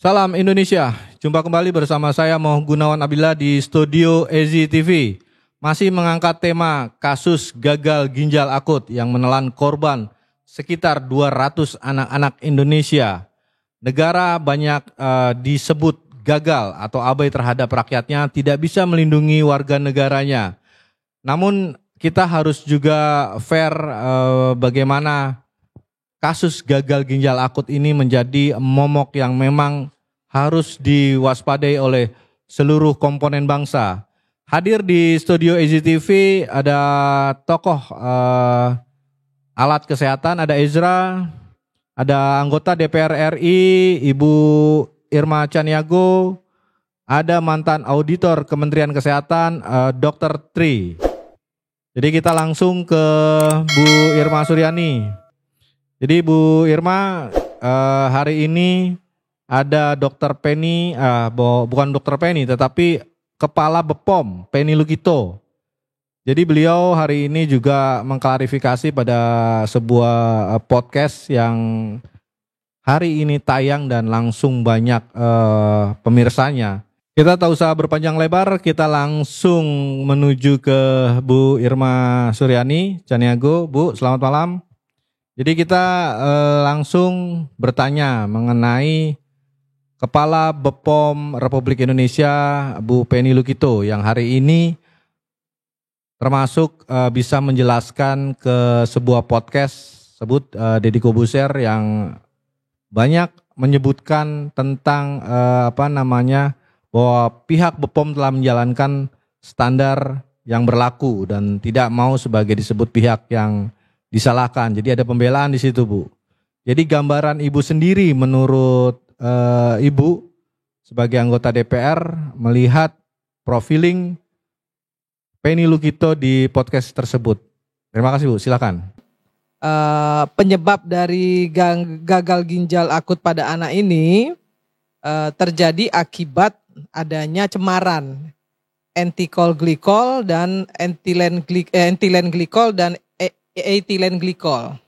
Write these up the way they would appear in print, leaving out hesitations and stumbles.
Salam Indonesia, jumpa kembali bersama saya Moh Gunawan Abdillah di studio EZI TV. Masih mengangkat tema kasus gagal ginjal akut yang menelan korban sekitar 200 anak-anak Indonesia. Negara banyak disebut gagal atau abai terhadap rakyatnya, tidak bisa melindungi warga negaranya. Namun kita harus juga fair bagaimana kasus gagal ginjal akut ini menjadi momok yang memang harus diwaspadai oleh seluruh komponen bangsa. Hadir di studio EZI TV ada tokoh alat kesehatan, ada Ezra, ada anggota DPR RI, Ibu Irma Chaniago, ada mantan auditor Kementerian Kesehatan, Dr. Tri. Jadi kita langsung ke Bu Irma Suryani. Jadi Bu Irma, hari ini ada Dr. Penny, bukan Dr. Penny tetapi Kepala BPOM Penny Lukito. Jadi beliau hari ini juga mengklarifikasi pada sebuah podcast yang hari ini tayang dan langsung banyak pemirsanya. Kita tak usah berpanjang lebar, kita langsung menuju ke Bu Irma Suryani Chaniago. Bu, selamat malam. Jadi kita langsung bertanya mengenai Kepala BPOM Republik Indonesia Bu Penny Lukito yang hari ini termasuk bisa menjelaskan ke sebuah podcast sebut Deddy Kobuser yang banyak menyebutkan tentang bahwa pihak BPOM telah menjalankan standar yang berlaku dan tidak mau sebagai disebut pihak yang disalahkan. Jadi ada pembelaan di situ, Bu. Jadi gambaran Ibu sendiri menurut Ibu sebagai anggota DPR melihat profiling Penny Lukito di podcast tersebut. Terima kasih, Bu. Silakan. Penyebab dari gagal ginjal akut pada anak ini terjadi akibat adanya cemaran ethylene glikol dan ethylene glikol dan ethylene glikol,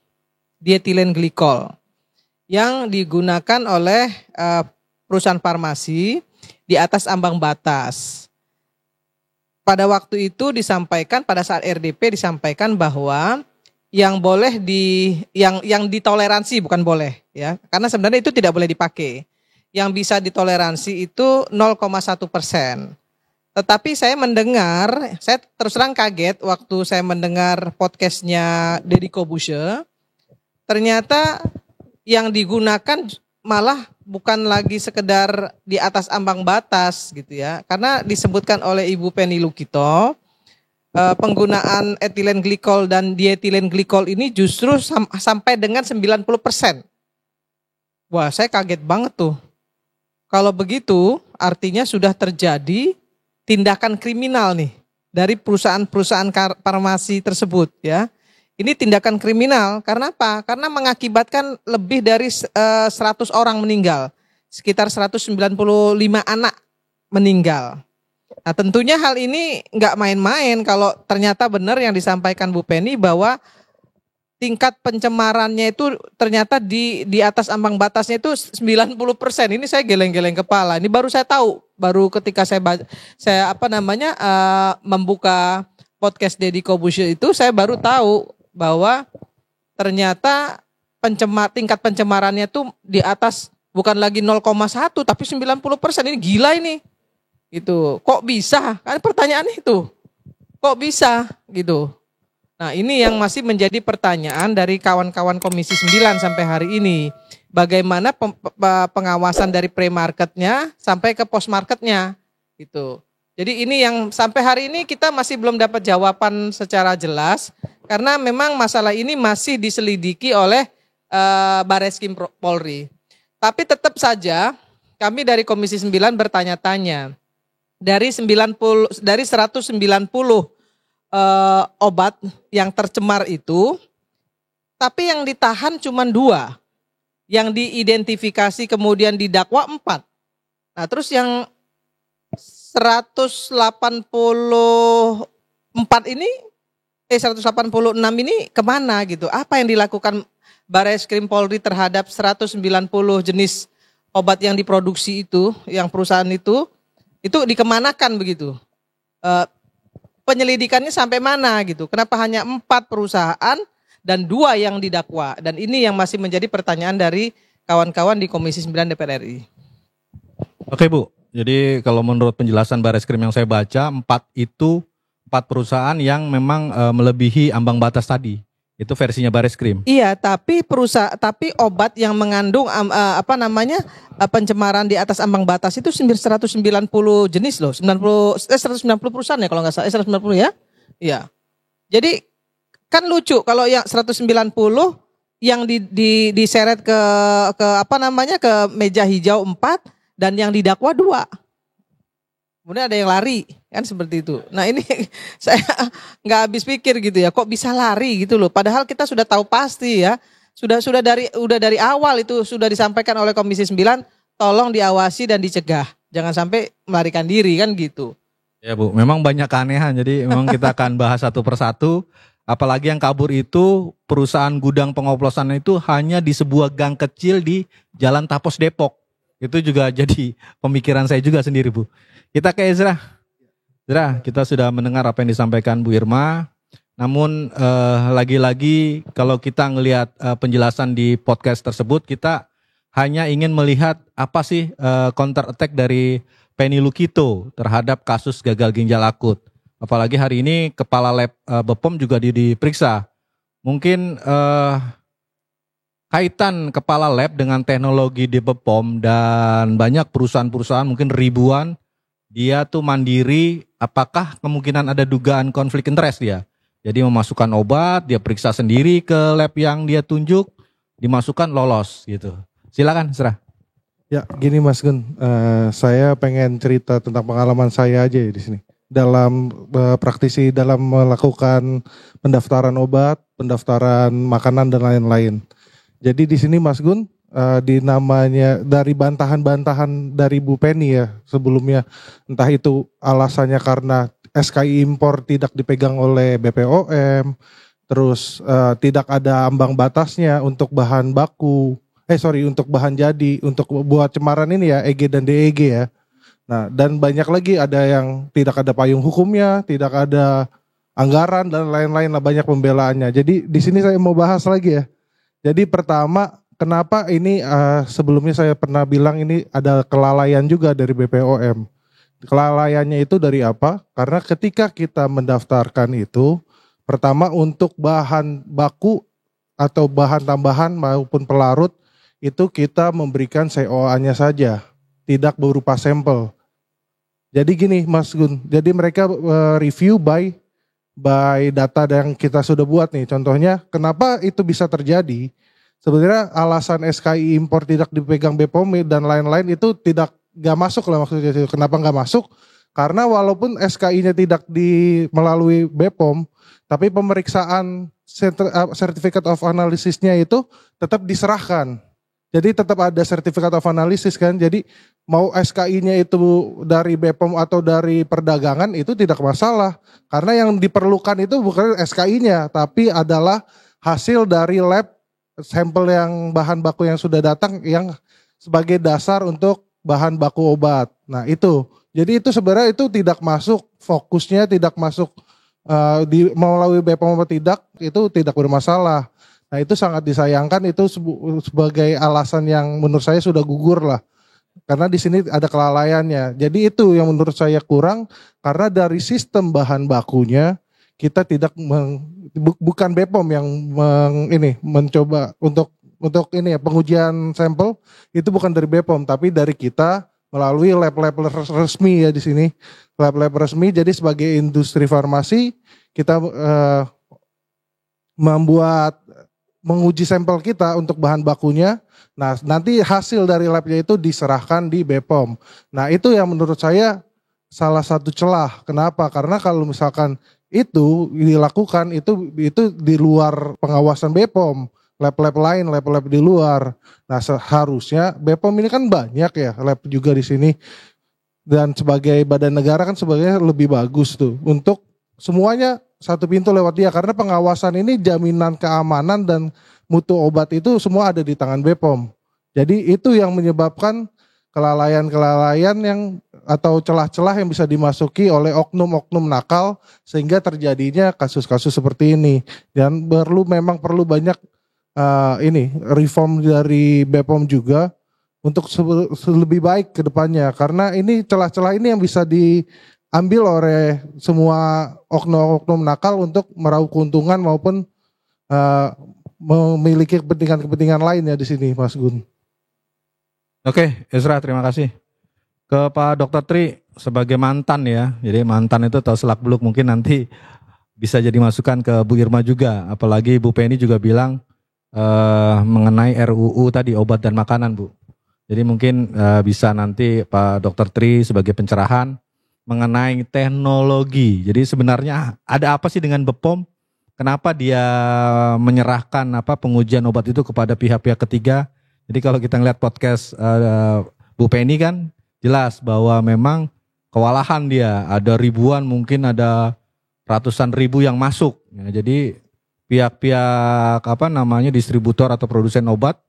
diethylene glikol yang digunakan oleh perusahaan farmasi di atas ambang batas. Pada waktu itu disampaikan, pada saat RDP disampaikan bahwa yang boleh yang ditoleransi, bukan boleh ya, karena sebenarnya itu tidak boleh dipakai. Yang bisa ditoleransi itu 0,1%. Tetapi saya terus terang kaget waktu saya mendengar podcastnya Deddy Kobuser. Ternyata yang digunakan malah bukan lagi sekedar di atas ambang batas gitu ya. Karena disebutkan oleh Ibu Penny Lukito, penggunaan ethylene glikol dan diethylene glikol ini justru sampai dengan 90%. Wah, saya kaget banget tuh. Kalau begitu artinya sudah terjadi tindakan kriminal nih dari perusahaan-perusahaan farmasi tersebut ya. Ini tindakan kriminal karena apa? Karena mengakibatkan lebih dari 100 orang meninggal. Sekitar 195 anak meninggal. Nah tentunya hal ini nggak main-main kalau ternyata benar yang disampaikan Bu Penny bahwa tingkat pencemarannya itu ternyata di atas ambang batasnya itu 90%. Ini saya geleng-geleng kepala. Ini baru saya tahu, baru ketika saya membuka podcast Deddy Kobuser itu saya baru tahu bahwa ternyata tingkat pencemarannya itu di atas bukan lagi 0,1 tapi 90%. Ini gila ini. Gitu. Kok bisa? Kan pertanyaan itu. Kok bisa gitu. Nah ini yang masih menjadi pertanyaan dari kawan-kawan Komisi 9 sampai hari ini. Bagaimana pengawasan dari pre-marketnya sampai ke post-marketnya gitu. Jadi ini yang sampai hari ini kita masih belum dapat jawaban secara jelas. Karena memang masalah ini masih diselidiki oleh Barreskrim Polri. Tapi tetap saja kami dari Komisi 9 bertanya-tanya. Dari 190 obat yang tercemar itu, tapi yang ditahan cuma 2, yang diidentifikasi kemudian didakwa 4. Nah terus yang 186 ini kemana gitu? Apa yang dilakukan Barreskrim Polri terhadap 190 jenis obat yang diproduksi itu, yang perusahaan itu dikemanakan begitu? Penyelidikannya sampai mana gitu? Kenapa hanya 4 perusahaan dan 2 yang didakwa? Dan ini yang masih menjadi pertanyaan dari kawan-kawan di Komisi 9 DPR RI. Oke Bu, jadi kalau menurut penjelasan Bareskrim yang saya baca, 4 perusahaan yang memang melebihi ambang batas tadi. Itu versinya Bareskrim. Iya, tapi obat yang mengandung pencemaran di atas ambang batas itu 190 jenis loh, 190 perusahaan ya kalau nggak salah, 190 ya. Iya. Jadi kan lucu kalau yang 190 yang diseret ke meja hijau 4 dan yang didakwa 2. Kemudian ada yang lari, kan seperti itu. Nah ini saya nggak habis pikir gitu ya, kok bisa lari gitu loh. Padahal kita sudah tahu pasti ya, sudah dari awal itu sudah disampaikan oleh Komisi 9, tolong diawasi dan dicegah, jangan sampai melarikan diri kan gitu. Ya Bu, memang banyak keanehan, jadi memang kita akan bahas satu persatu. Apalagi yang kabur itu perusahaan gudang pengoplosan itu hanya di sebuah gang kecil di Jalan Tapos Depok. Itu juga jadi pemikiran saya juga sendiri Bu. Kita ke Ezra. Ezra, kita sudah mendengar apa yang disampaikan Bu Irma. Namun lagi-lagi kalau kita ngelihat penjelasan di podcast tersebut, kita hanya ingin melihat apa sih counter attack dari Penny Lukito terhadap kasus gagal ginjal akut. Apalagi hari ini kepala lab BPOM juga diperiksa. Mungkin kaitan kepala lab dengan teknologi di BPOM dan banyak perusahaan-perusahaan mungkin ribuan, dia tuh mandiri, apakah kemungkinan ada dugaan konflik interest dia? Jadi memasukkan obat, dia periksa sendiri ke lab yang dia tunjuk, dimasukkan lolos gitu. Silakan, Serah. Ya, gini Mas Gun, saya pengen cerita tentang pengalaman saya aja ya di sini. Dalam praktisi dalam melakukan pendaftaran obat, pendaftaran makanan dan lain-lain. Jadi di sini Mas Gun, di namanya dari bantahan-bantahan dari Bu Penny ya sebelumnya, entah itu alasannya karena SKI impor tidak dipegang oleh BPOM, terus tidak ada ambang batasnya untuk bahan baku, untuk bahan jadi, untuk buat cemaran ini ya, EG dan DEG ya. Nah, dan banyak lagi ada yang tidak ada payung hukumnya, tidak ada anggaran dan lain-lain lah, banyak pembelaannya. Jadi di sini saya mau bahas lagi ya. Jadi pertama, kenapa ini sebelumnya saya pernah bilang ini ada kelalaian juga dari BPOM. Kelalaiannya itu dari apa? Karena ketika kita mendaftarkan itu, pertama untuk bahan baku atau bahan tambahan maupun pelarut, itu kita memberikan COA-nya saja, tidak berupa sampel. Jadi gini Mas Gun, jadi mereka review by data yang kita sudah buat nih. Contohnya, kenapa itu bisa terjadi? Sebenarnya alasan SKI impor tidak dipegang BPOM dan lain-lain itu nggak masuk lah maksudnya. Kenapa nggak masuk? Karena walaupun SKI-nya tidak melalui BPOM, tapi pemeriksaan Certificate of Analysis-nya itu tetap diserahkan. Jadi tetap ada Certificate of Analysis kan. Jadi mau SKI-nya itu dari BPOM atau dari perdagangan itu tidak masalah. Karena yang diperlukan itu bukan SKI-nya, tapi adalah hasil dari lab sampel yang bahan baku yang sudah datang yang sebagai dasar untuk bahan baku obat. Nah itu, jadi itu sebenarnya itu tidak masuk, fokusnya tidak masuk melalui BPOM atau tidak, itu tidak bermasalah. Nah itu sangat disayangkan, itu sebagai alasan yang menurut saya sudah gugur lah. Karena di sini ada kelalaiannya. Jadi itu yang menurut saya kurang, karena dari sistem bahan bakunya kita tidak bukan BPOM yang mencoba untuk ini ya, pengujian sampel itu bukan dari BPOM tapi dari kita melalui lab-lab resmi ya di sini, lab-lab resmi. Jadi sebagai industri farmasi kita menguji sampel kita untuk bahan bakunya. Nah, nanti hasil dari labnya itu diserahkan di BPOM. Nah, itu yang menurut saya salah satu celah. Kenapa? Karena kalau misalkan itu dilakukan itu di luar pengawasan BPOM, lab-lab lain, lab-lab di luar. Nah, seharusnya BPOM ini kan banyak ya, lab juga di sini. Dan sebagai badan negara kan sebenarnya lebih bagus tuh untuk semuanya satu pintu lewat dia, karena pengawasan ini jaminan keamanan dan mutu obat itu semua ada di tangan BPOM. Jadi itu yang menyebabkan kelalaian-kelalaian yang atau celah-celah yang bisa dimasuki oleh oknum-oknum nakal sehingga terjadinya kasus-kasus seperti ini. Dan memang perlu banyak reform dari BPOM juga untuk lebih baik ke depannya, karena ini celah-celah ini yang bisa diambil oleh semua oknum-oknum nakal untuk meraup keuntungan maupun memiliki kepentingan-kepentingan lain ya di sini, Mas Gun. Oke, Ezra, terima kasih. Ke Pak Dr. Tri, sebagai mantan ya, jadi mantan itu tahu selak-beluk, mungkin nanti bisa jadi masukan ke Bu Irma juga, apalagi Bu Penny juga bilang mengenai RUU tadi, obat dan makanan, Bu. Jadi mungkin bisa nanti Pak Dr. Tri sebagai pencerahan mengenai teknologi. Jadi sebenarnya ada apa sih dengan BPOM? Kenapa dia menyerahkan pengujian obat itu kepada pihak-pihak ketiga? Jadi kalau kita ngeliat podcast Bu Penny kan jelas bahwa memang kewalahan dia, ada ribuan, mungkin ada ratusan ribu yang masuk. Ya, jadi pihak-pihak distributor atau produsen obat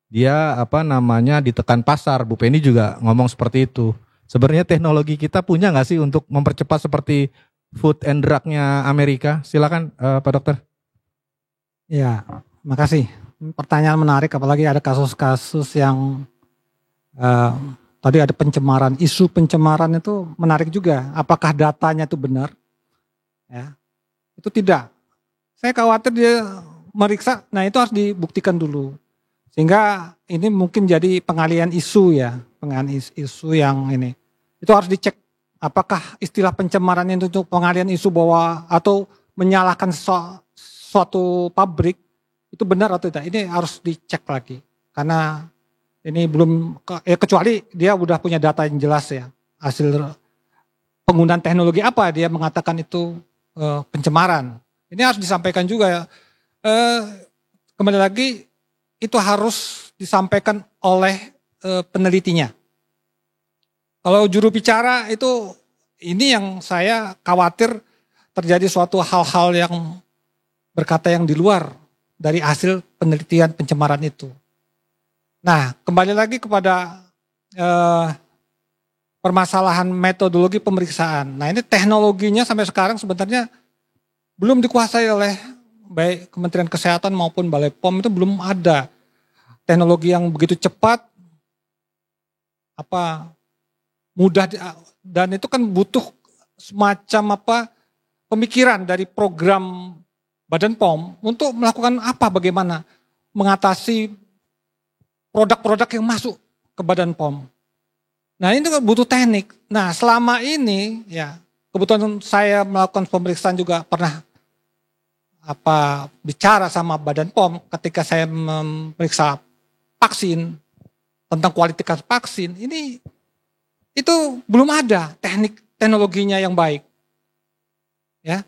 dia ditekan pasar. Bu Penny juga ngomong seperti itu. Sebenarnya teknologi kita punya nggak sih untuk mempercepat seperti food and drug-nya Amerika? Silakan Pak Dokter. Ya, makasih. Pertanyaan menarik, apalagi ada kasus-kasus yang tadi ada pencemaran, isu pencemaran itu menarik juga. Apakah datanya itu benar? Ya, itu tidak. Saya khawatir dia meriksa, nah itu harus dibuktikan dulu. Sehingga ini mungkin jadi pengalian isu ya, pengalian isu yang ini. Itu harus dicek apakah istilah pencemaran itu untuk pengalian isu bahwa atau menyalahkan suatu pabrik itu benar atau tidak. Ini harus dicek lagi. Karena ini belum, kecuali dia udah punya data yang jelas ya. Hasil penggunaan teknologi apa dia mengatakan itu pencemaran. Ini harus disampaikan juga ya. Kembali lagi, itu harus disampaikan oleh penelitinya. Kalau juru bicara itu, ini yang saya khawatir terjadi suatu hal-hal yang berkata yang di luar dari hasil penelitian pencemaran itu. Nah, kembali lagi kepada permasalahan metodologi pemeriksaan. Nah, ini teknologinya sampai sekarang sebenarnya belum dikuasai oleh baik Kementerian Kesehatan maupun Balai POM, itu belum ada teknologi yang begitu cepat, mudah, dan itu kan butuh semacam pemikiran dari program Badan POM untuk melakukan bagaimana mengatasi produk-produk yang masuk ke Badan POM. Nah, ini kan butuh teknik. Nah, selama ini ya kebetulan saya melakukan pemeriksaan juga pernah bicara sama Badan POM ketika saya memeriksa vaksin, tentang kualitas vaksin, itu belum ada teknologinya yang baik. Ya.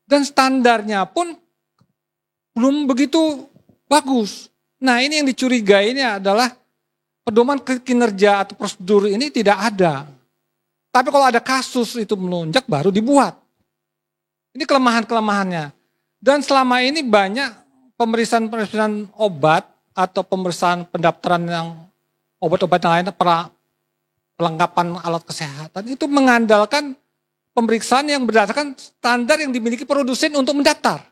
Dan standarnya pun belum begitu bagus. Nah, ini yang dicurigai ini adalah pedoman kinerja atau prosedur ini tidak ada. Tapi kalau ada kasus itu melonjak baru dibuat. Ini kelemahan-kelemahannya. Dan selama ini banyak pemeriksaan obat atau pemeriksaan pendaftaran yang obat-obat yang lain, pelengkapan alat kesehatan itu mengandalkan pemeriksaan yang berdasarkan standar yang dimiliki produsen untuk mendaftar.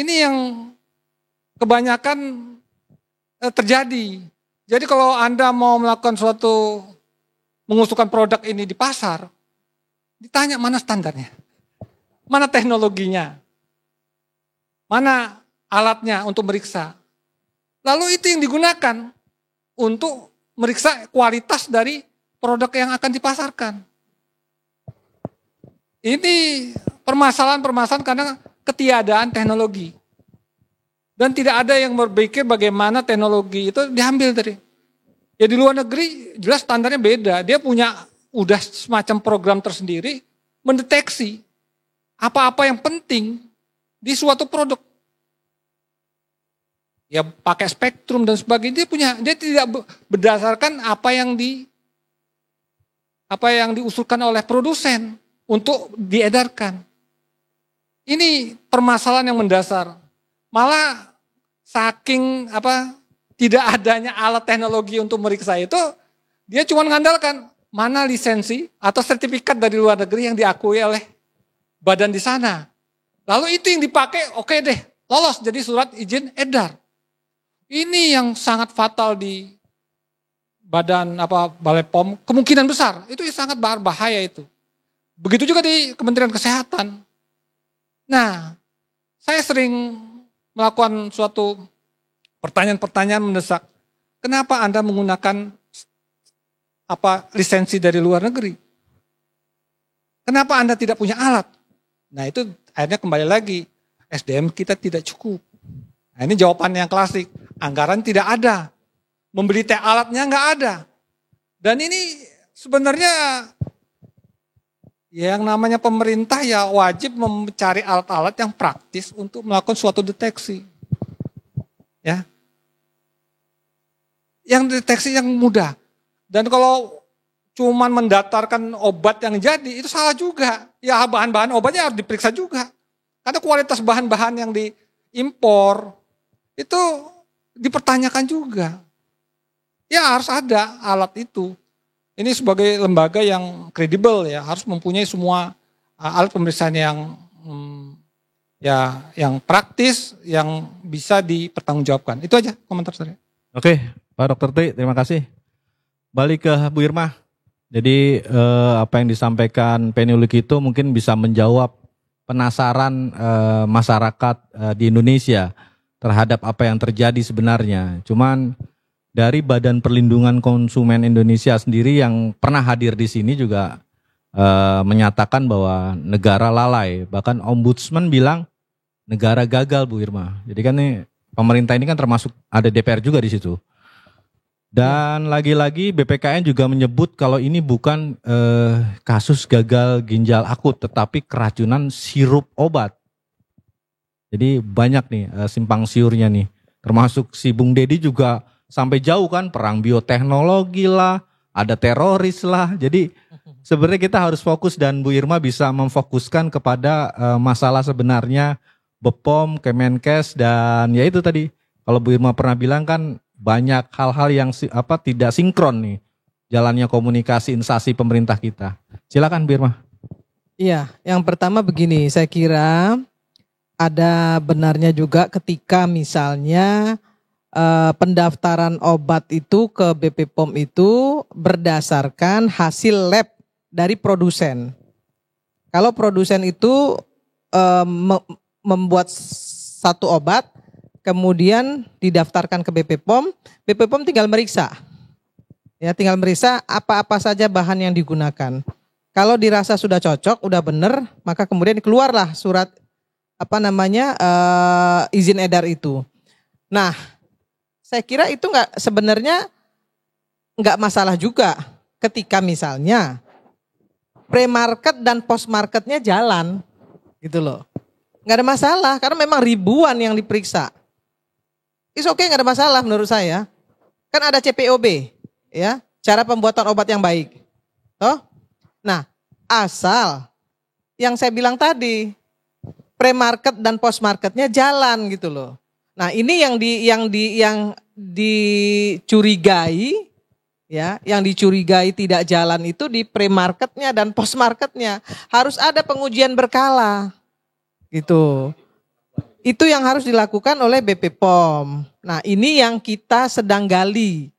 Ini yang kebanyakan terjadi. Jadi kalau Anda mau melakukan mengusulkan produk ini di pasar, ditanya mana standarnya, mana teknologinya, mana alatnya untuk meriksa. Lalu itu yang digunakan untuk meriksa kualitas dari produk yang akan dipasarkan. Ini permasalahan-permasalahan karena ketiadaan teknologi. Dan tidak ada yang berpikir bagaimana teknologi itu diambil dari. Ya di luar negeri jelas standarnya beda. Dia udah semacam program tersendiri mendeteksi apa-apa yang penting di suatu produk. Ya pakai spektrum dan sebagainya, dia tidak berdasarkan apa yang diusulkan oleh produsen untuk diedarkan. Ini permasalahan yang mendasar. Malah saking tidak adanya alat teknologi untuk meriksa itu, dia cuma mengandalkan mana lisensi atau sertifikat dari luar negeri yang diakui oleh badan di sana. Lalu itu yang dipakai, oke deh, lolos jadi surat izin edar. Ini yang sangat fatal di badan Balai POM, kemungkinan besar itu sangat berbahaya itu. Begitu juga di Kementerian Kesehatan. Nah, saya sering melakukan suatu pertanyaan-pertanyaan mendesak. Kenapa Anda menggunakan lisensi dari luar negeri? Kenapa Anda tidak punya alat? Nah, itu akhirnya kembali lagi, SDM kita tidak cukup. Nah, ini jawaban yang klasik. Anggaran tidak ada. Membeli alatnya nggak ada. Dan ini sebenarnya yang namanya pemerintah ya wajib mencari alat-alat yang praktis untuk melakukan suatu deteksi. Ya. Yang deteksi yang mudah. Dan kalau cuman mendatarkan obat yang jadi, itu salah juga. Ya bahan-bahan obatnya harus diperiksa juga. Karena kualitas bahan-bahan yang diimpor, itu dipertanyakan juga. Ya harus ada alat itu. Ini sebagai lembaga yang kredibel ya, harus mempunyai semua alat pemeriksaan yang yang praktis, yang bisa dipertanggungjawabkan. Itu aja komentar saya. Oke, Pak Dr. Tri, terima kasih. Balik ke Bu Irma. Jadi apa yang disampaikan Penny Lukito mungkin bisa menjawab penasaran masyarakat di Indonesia terhadap apa yang terjadi sebenarnya. Cuman dari Badan Perlindungan Konsumen Indonesia sendiri yang pernah hadir di sini juga menyatakan bahwa negara lalai. Bahkan Ombudsman bilang negara gagal, Bu Irma. Jadi kan nih pemerintah ini kan termasuk ada DPR juga di situ. Dan lagi-lagi BPKN juga menyebut kalau ini bukan kasus gagal ginjal akut, tetapi keracunan sirup obat. Jadi banyak nih simpang siurnya nih. Termasuk si Bung Dedi juga sampai jauh kan, perang bioteknologi lah, ada teroris lah. Jadi sebenarnya kita harus fokus dan Bu Irma bisa memfokuskan kepada masalah sebenarnya BPOM, Kemenkes, dan ya itu tadi. Kalau Bu Irma pernah bilang kan banyak hal-hal yang tidak sinkron nih jalannya komunikasi instansi pemerintah kita. Silakan Bu Irma. Iya, yang pertama begini, saya kira ada benarnya juga ketika misalnya pendaftaran obat itu ke BP POM itu berdasarkan hasil lab dari produsen. Kalau produsen itu membuat satu obat, kemudian didaftarkan ke BP POM tinggal meriksa. Ya, tinggal meriksa apa-apa saja bahan yang digunakan. Kalau dirasa sudah cocok, udah benar, maka kemudian keluarlah surat izin edar itu. Nah, saya kira itu sebenarnya nggak masalah juga ketika misalnya pre-market dan post-marketnya jalan, gitu loh. Nggak ada masalah karena memang ribuan yang diperiksa. It's okay, nggak ada masalah menurut saya. Kan ada CPOB, ya, cara pembuatan obat yang baik. Toh? Nah, asal yang saya bilang tadi pre-market dan post-marketnya jalan gitu loh. Nah, ini yang dicurigai, ya, yang dicurigai tidak jalan itu di pre-marketnya dan post-marketnya. Harus ada pengujian berkala, gitu. Itu yang harus dilakukan oleh BP POM. Nah, ini yang kita sedang gali.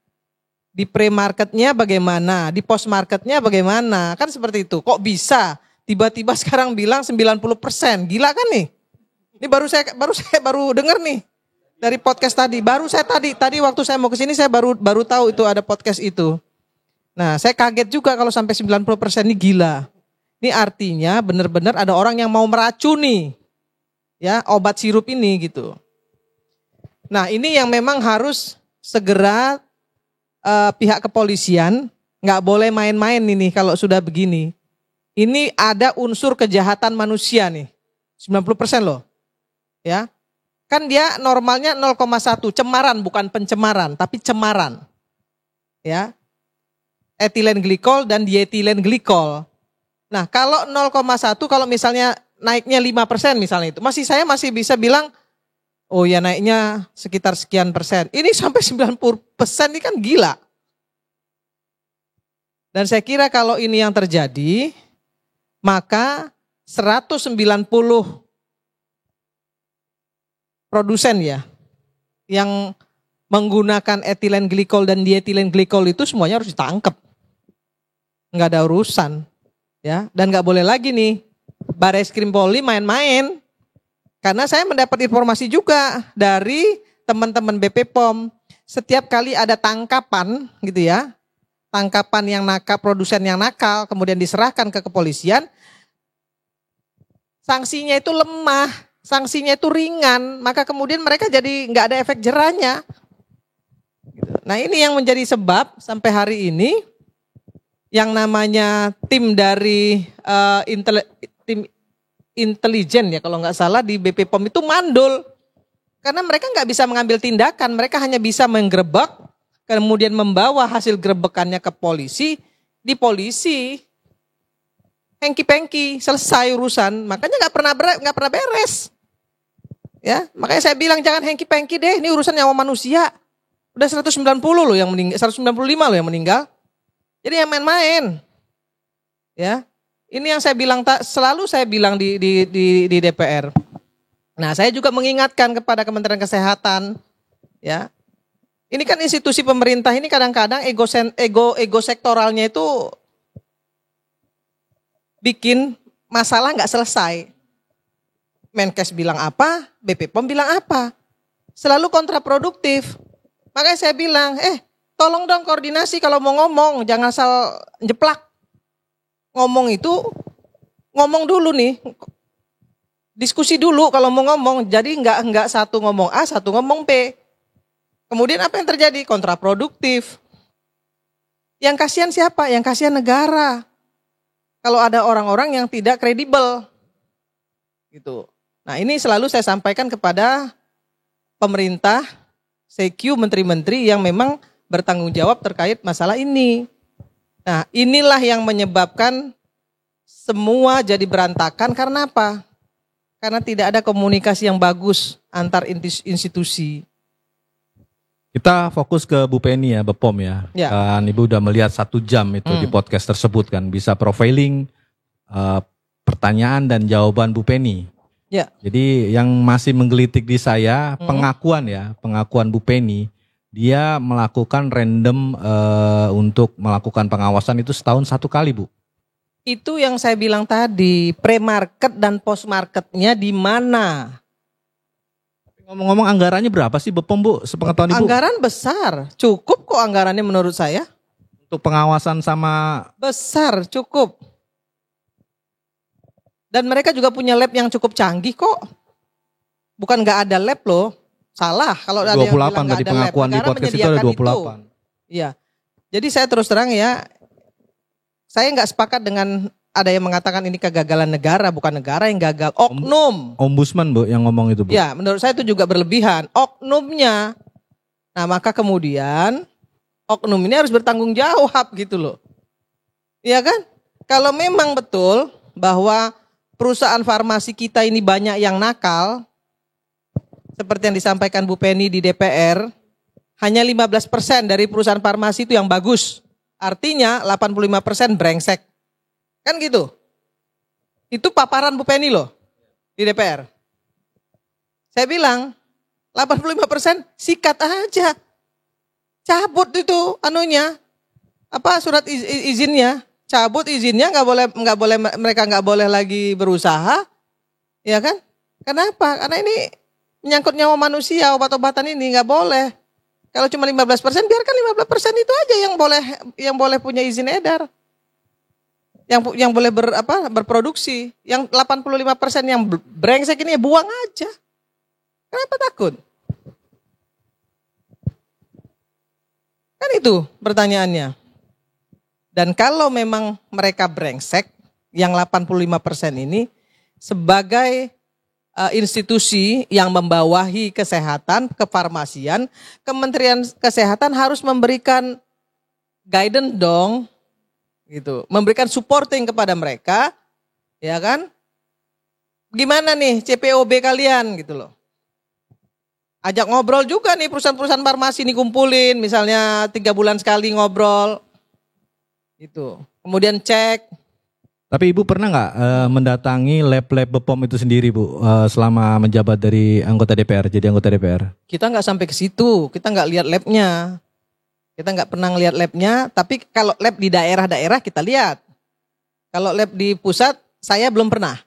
Di pre-marketnya bagaimana, di post-marketnya bagaimana, kan seperti itu. Kok bisa tiba-tiba sekarang bilang 90%, gila kan nih? Ini baru saya dengar nih dari podcast tadi. Baru saya tadi waktu saya mau ke sini saya baru tahu itu ada podcast itu. Nah, saya kaget juga kalau sampai 90% ini gila. Ini artinya benar-benar ada orang yang mau meracuni ya obat sirup ini gitu. Nah, ini yang memang harus segera pihak kepolisian nggak boleh main-main ini kalau sudah begini. Ini ada unsur kejahatan manusia nih. 90% loh. Ya. Kan dia normalnya 0,1, cemaran bukan pencemaran, tapi cemaran. Ya. Etilen glikol dan dietilen glikol. Nah, kalau 0,1 kalau misalnya naiknya 5% misalnya itu, saya masih bisa bilang oh ya naiknya sekitar sekian persen. Ini sampai 90% ini kan gila. Dan saya kira kalau ini yang terjadi, maka 190 produsen ya, yang menggunakan etilen glikol dan dietilen glikol itu semuanya harus ditangkap. Nggak ada urusan. Ya, dan nggak boleh lagi nih Bareskrim Polri main-main. Karena saya mendapat informasi juga dari teman-teman BP POM, setiap kali ada tangkapan gitu ya, tangkapan yang nakal, produsen yang nakal, kemudian diserahkan ke kepolisian, sanksinya itu lemah, sanksinya itu ringan, maka kemudian mereka jadi nggak ada efek jerahnya. Nah ini yang menjadi sebab sampai hari ini yang namanya tim dari tim intelijen ya kalau nggak salah di BP POM itu mandul. Karena mereka nggak bisa mengambil tindakan, mereka hanya bisa menggerebek, kemudian membawa hasil gerebekannya ke polisi, di polisi hengki-pengki, selesai urusan, makanya nggak pernah beres. Ya, makanya saya bilang jangan hengki-pengki deh, ini urusan nyawa manusia. Udah 190 loh yang meninggal, 195 loh yang meninggal. Jadi yang main-main. Ya. Ini yang saya bilang selalu saya bilang di DPR. Nah, saya juga mengingatkan kepada Kementerian Kesehatan, ya. Ini kan institusi pemerintah ini kadang-kadang ego sektoralnya itu bikin masalah nggak selesai. Menkes bilang apa, BP POM bilang apa. Selalu kontraproduktif. Makanya saya bilang, tolong dong koordinasi kalau mau ngomong, jangan asal jeplak. Ngomong itu, ngomong dulu nih, diskusi dulu kalau mau ngomong, jadi nggak satu ngomong A, satu ngomong B. Kemudian apa yang terjadi? Kontraproduktif. Yang kasihan siapa? Yang kasihan negara. Kalau ada orang-orang yang tidak kredibel. Gitu. Nah ini selalu saya sampaikan kepada pemerintah, CQ, menteri-menteri yang memang bertanggung jawab terkait masalah ini. Nah inilah yang menyebabkan semua jadi berantakan karena apa? Karena tidak ada komunikasi yang bagus antar institusi. Kita fokus ke Bu Penny ya, Bepom ya. Ya. Kan Ibu udah melihat 1 jam itu di podcast tersebut kan. Bisa profiling pertanyaan dan jawaban Bu Penny. Ya. Jadi yang masih menggelitik di saya pengakuan Bu Penny. Dia melakukan random untuk melakukan pengawasan itu setahun 1 kali, Bu. Itu yang saya bilang tadi, pre-market dan post-marketnya di mana? Ngomong-ngomong anggarannya berapa sih Bepom, Bu? Sepengetahuan Ibu? Anggaran besar, cukup kok anggarannya menurut saya. Untuk pengawasan sama... Besar, cukup. Dan mereka juga punya lab yang cukup canggih kok. Bukan nggak ada lab loh. Salah kalau ada yang bilang nggak tadi ada pengakuan lab. di podcast itu ada 28. Iya. Jadi saya terus terang ya, saya nggak sepakat dengan ada yang mengatakan ini kegagalan negara, bukan negara yang gagal, oknum. Ombudsman, Bu, yang ngomong itu, Bu. Ya, menurut saya itu juga berlebihan, oknumnya. Nah, maka kemudian oknum ini harus bertanggung jawab gitu loh. Iya kan? Kalau memang betul bahwa perusahaan farmasi kita ini banyak yang nakal, seperti yang disampaikan Bu Penny di DPR, hanya 15% dari perusahaan farmasi itu yang bagus. Artinya 85% brengsek. Kan gitu. Itu paparan Bu Penny loh di DPR. Saya bilang 85% sikat aja. Cabut itu anunya. Apa surat izinnya? Cabut izinnya, nggak boleh mereka nggak boleh lagi berusaha. Ya kan? Kenapa? Karena ini menyangkut nyawa manusia, obat-obatan ini nggak boleh. Kalau cuma 15%, biarkan 15% itu aja yang boleh punya izin edar. Yang boleh berproduksi. Yang 85% yang brengsek ini buang aja. Kenapa takut? Kan itu pertanyaannya. Dan kalau memang mereka brengsek, yang 85% ini sebagai institusi yang membawahi kesehatan, kefarmasian, Kementerian Kesehatan harus memberikan guidance dong, gitu, memberikan supporting kepada mereka, ya kan? Gimana nih CPOB kalian gitu loh? Ajak ngobrol juga nih perusahaan-perusahaan farmasi nih, kumpulin misalnya 3 bulan sekali ngobrol. Itu. Kemudian cek. Tapi Ibu pernah nggak mendatangi lab-lab BPOM itu sendiri Bu selama menjabat dari anggota DPR, jadi anggota DPR? Kita nggak sampai ke situ, kita nggak lihat labnya. Kita nggak pernah lihat labnya, tapi kalau lab di daerah-daerah kita lihat. Kalau lab di pusat saya belum pernah.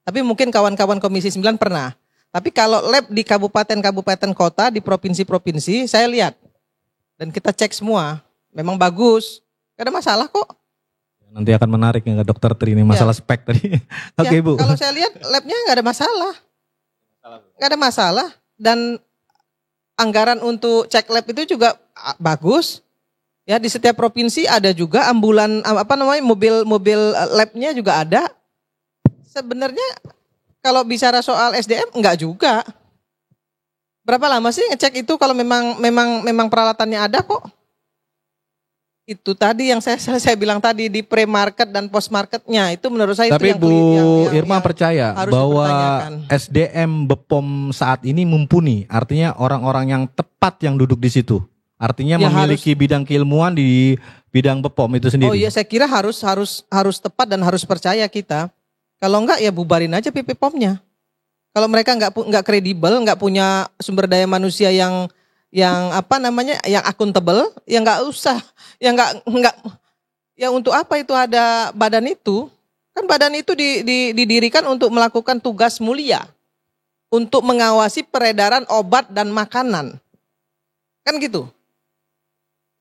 Tapi mungkin kawan-kawan Komisi 9 pernah. Tapi kalau lab di kabupaten-kabupaten kota, di provinsi-provinsi, saya lihat. Dan kita cek semua. Memang bagus. Gak ada masalah kok. Nanti akan menarik ya Dokter Tri ini masalah spek tadi. Oke Bu. Kalau saya lihat labnya gak ada masalah. Gak ada masalah. Dan anggaran untuk cek lab itu juga bagus. Ya, di setiap provinsi ada juga mobil labnya juga ada. Sebenarnya kalau bicara soal SDM enggak juga. Berapa lama sih ngecek itu kalau memang peralatannya ada kok. Itu tadi yang saya bilang tadi di pre-market dan post-marketnya itu menurut saya. Tapi itu Bu yang Irma percaya bahwa SDM BPOM saat ini mumpuni. Artinya orang-orang yang tepat yang duduk di situ. Artinya memiliki bidang keilmuan di bidang BPOM itu sendiri. Oh iya, saya kira harus tepat dan harus percaya kita. Kalau enggak ya bubarin aja PPPOM-nya. Kalau mereka enggak kredibel, enggak punya sumber daya manusia yang akuntabel, ya enggak usah. Ya untuk apa itu ada badan itu? Kan badan itu didirikan untuk melakukan tugas mulia. Untuk mengawasi peredaran obat dan makanan. Kan gitu.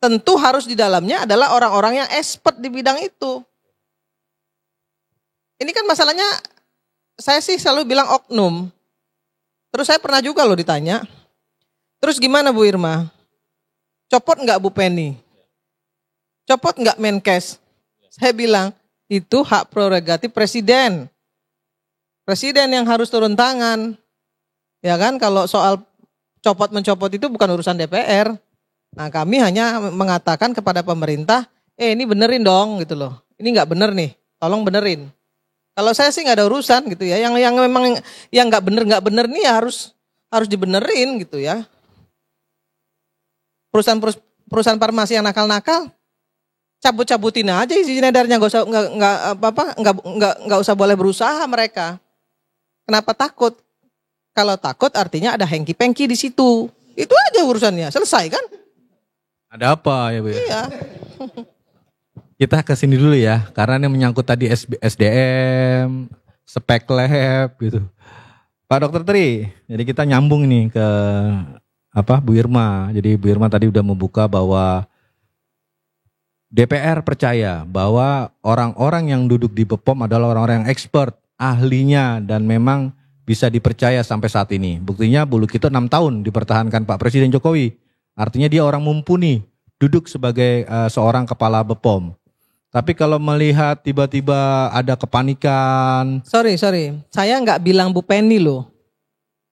Tentu harus di dalamnya adalah orang-orang yang expert di bidang itu. Ini kan masalahnya, saya sih selalu bilang oknum. Terus saya pernah juga loh ditanya, terus gimana Bu Irma? Copot nggak Bu Penny? Copot nggak Menkes? Saya bilang, itu hak prerogatif Presiden. Presiden yang harus turun tangan. Ya kan, kalau soal copot-mencopot itu bukan urusan DPR. Nah kami hanya mengatakan kepada pemerintah, ini benerin dong gitu loh. Ini nggak bener nih, tolong benerin. Kalau saya sih nggak ada urusan gitu ya. Yang memang yang nggak bener nih ya harus dibenerin gitu ya. Perusahaan farmasi yang nakal-nakal, cabut-cabutin aja izin edarnya, nggak usah boleh berusaha mereka. Kenapa takut? Kalau takut artinya ada hengki-pengki di situ. Itu aja urusannya, selesai kan? Ada apa ya Bu? Iya. Kita ke sini dulu ya, karena ini menyangkut tadi SDM, spek lab gitu. Pak Dokter Tri, jadi kita nyambung nih ke Bu Irma. Jadi Bu Irma tadi udah membuka bahwa DPR percaya bahwa orang-orang yang duduk di BPOM adalah orang-orang yang expert, ahlinya, dan memang bisa dipercaya sampai saat ini. Buktinya Bulu Kito 6 tahun dipertahankan Pak Presiden Jokowi. Artinya dia orang mumpuni, duduk sebagai seorang kepala BPOM. Tapi kalau melihat tiba-tiba ada kepanikan. Sorry. Saya nggak bilang Bu Penny loh.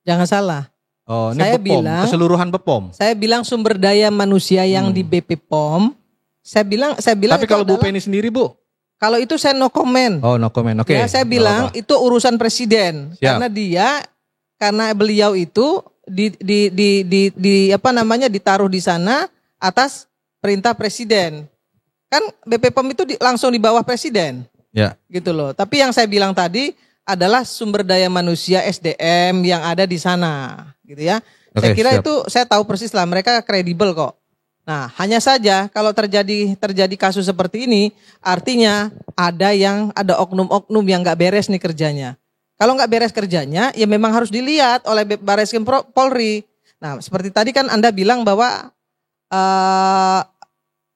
Jangan salah. Oh, ini saya BPOM, bilang, keseluruhan BPOM. Saya bilang sumber daya manusia yang di BPOM. Saya bilang. Tapi kalau Bu Penny sendiri Bu? Kalau itu saya no comment. Oh, no comment. Oke. Ya, saya bilang itu urusan presiden. Siap. Karena beliau itu ditaruh di sana atas perintah presiden. Kan BPOM itu langsung di bawah presiden. Ya. Gitu loh. Tapi yang saya bilang tadi adalah sumber daya manusia SDM yang ada di sana, gitu ya. Saya kira siap. Itu saya tahu persis lah, mereka kredibel kok. Nah, hanya saja kalau terjadi kasus seperti ini, artinya ada oknum-oknum yang nggak beres nih kerjanya. Kalau nggak beres kerjanya, ya memang harus dilihat oleh Barreskrim Polri. Nah, seperti tadi kan Anda bilang bahwa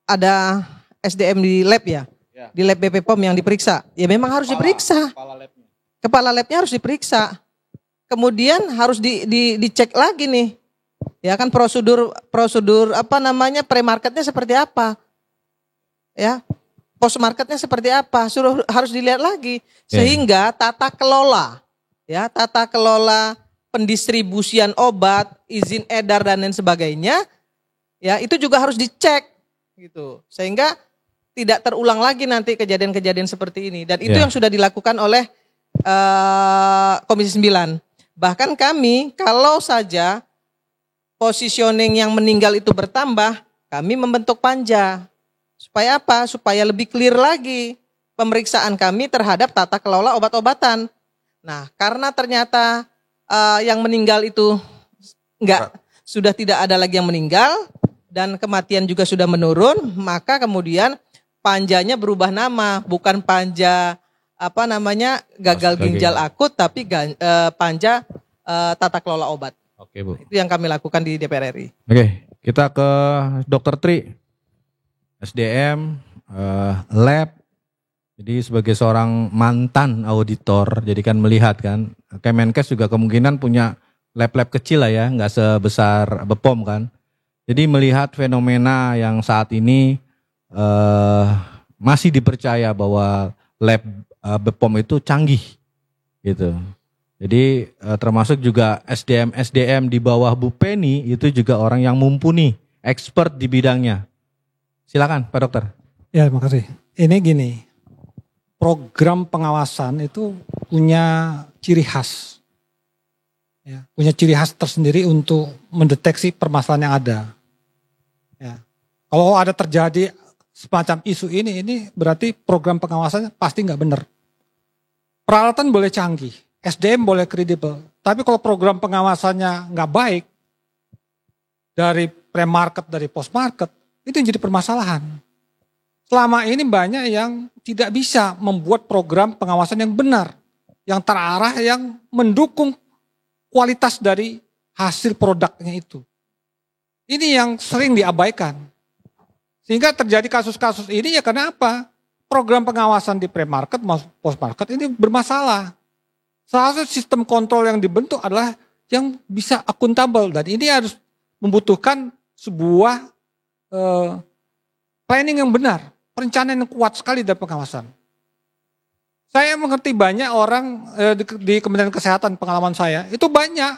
ada SDM di lab ya, di lab BPOM yang diperiksa. Ya memang harus diperiksa. Kepala labnya harus diperiksa. Kemudian harus dicek lagi nih. Ya kan prosedur pre-marketnya seperti apa. Ya. Post-marketnya seperti apa, harus dilihat lagi. Sehingga tata kelola pendistribusian obat, izin edar dan lain sebagainya, ya itu juga harus dicek gitu. Sehingga tidak terulang lagi nanti kejadian-kejadian seperti ini. Dan itu yang sudah dilakukan oleh Komisi 9. Bahkan kami kalau saja positioning yang meninggal itu bertambah, kami membentuk panja. Supaya apa? Supaya lebih clear lagi pemeriksaan kami terhadap tata kelola obat-obatan. Nah, karena ternyata yang meninggal itu sudah tidak ada lagi yang meninggal dan kematian juga sudah menurun, maka kemudian panjanya berubah nama, bukan panja gagal ginjal akut, tapi panja tata kelola obat. Oke, Bu. Itu yang kami lakukan di DPR RI. Oke, kita ke Dr. Tri. SDM, lab. Jadi sebagai seorang mantan auditor, jadi kan melihat kan, Kemenkes juga kemungkinan punya lab-lab kecil lah ya, nggak sebesar BPOM kan. Jadi melihat fenomena yang saat ini masih dipercaya bahwa lab BPOM itu canggih gitu. Jadi termasuk juga SDM di bawah Bu Penny itu juga orang yang mumpuni, expert di bidangnya. Silakan Pak Dokter. Ya, terima kasih. Ini gini, program pengawasan itu punya ciri khas. Ya, punya ciri khas tersendiri untuk mendeteksi permasalahan yang ada. Ya. Kalau ada terjadi semacam isu ini berarti program pengawasannya pasti nggak benar. Peralatan boleh canggih, SDM boleh kredibel, tapi kalau program pengawasannya nggak baik, dari pre-market, dari post-market, itu yang jadi permasalahan. Selama ini banyak yang tidak bisa membuat program pengawasan yang benar, yang terarah, yang mendukung kualitas dari hasil produknya itu. Ini yang sering diabaikan. Sehingga terjadi kasus-kasus ini ya karena apa? Program pengawasan di pre-market, post-market ini bermasalah. Salah satu sistem kontrol yang dibentuk adalah yang bisa akuntabel. Dan ini harus membutuhkan sebuah planning yang benar, perencanaan yang kuat sekali dalam pengawasan. Saya mengerti banyak orang di Kementerian Kesehatan, pengalaman saya, itu banyak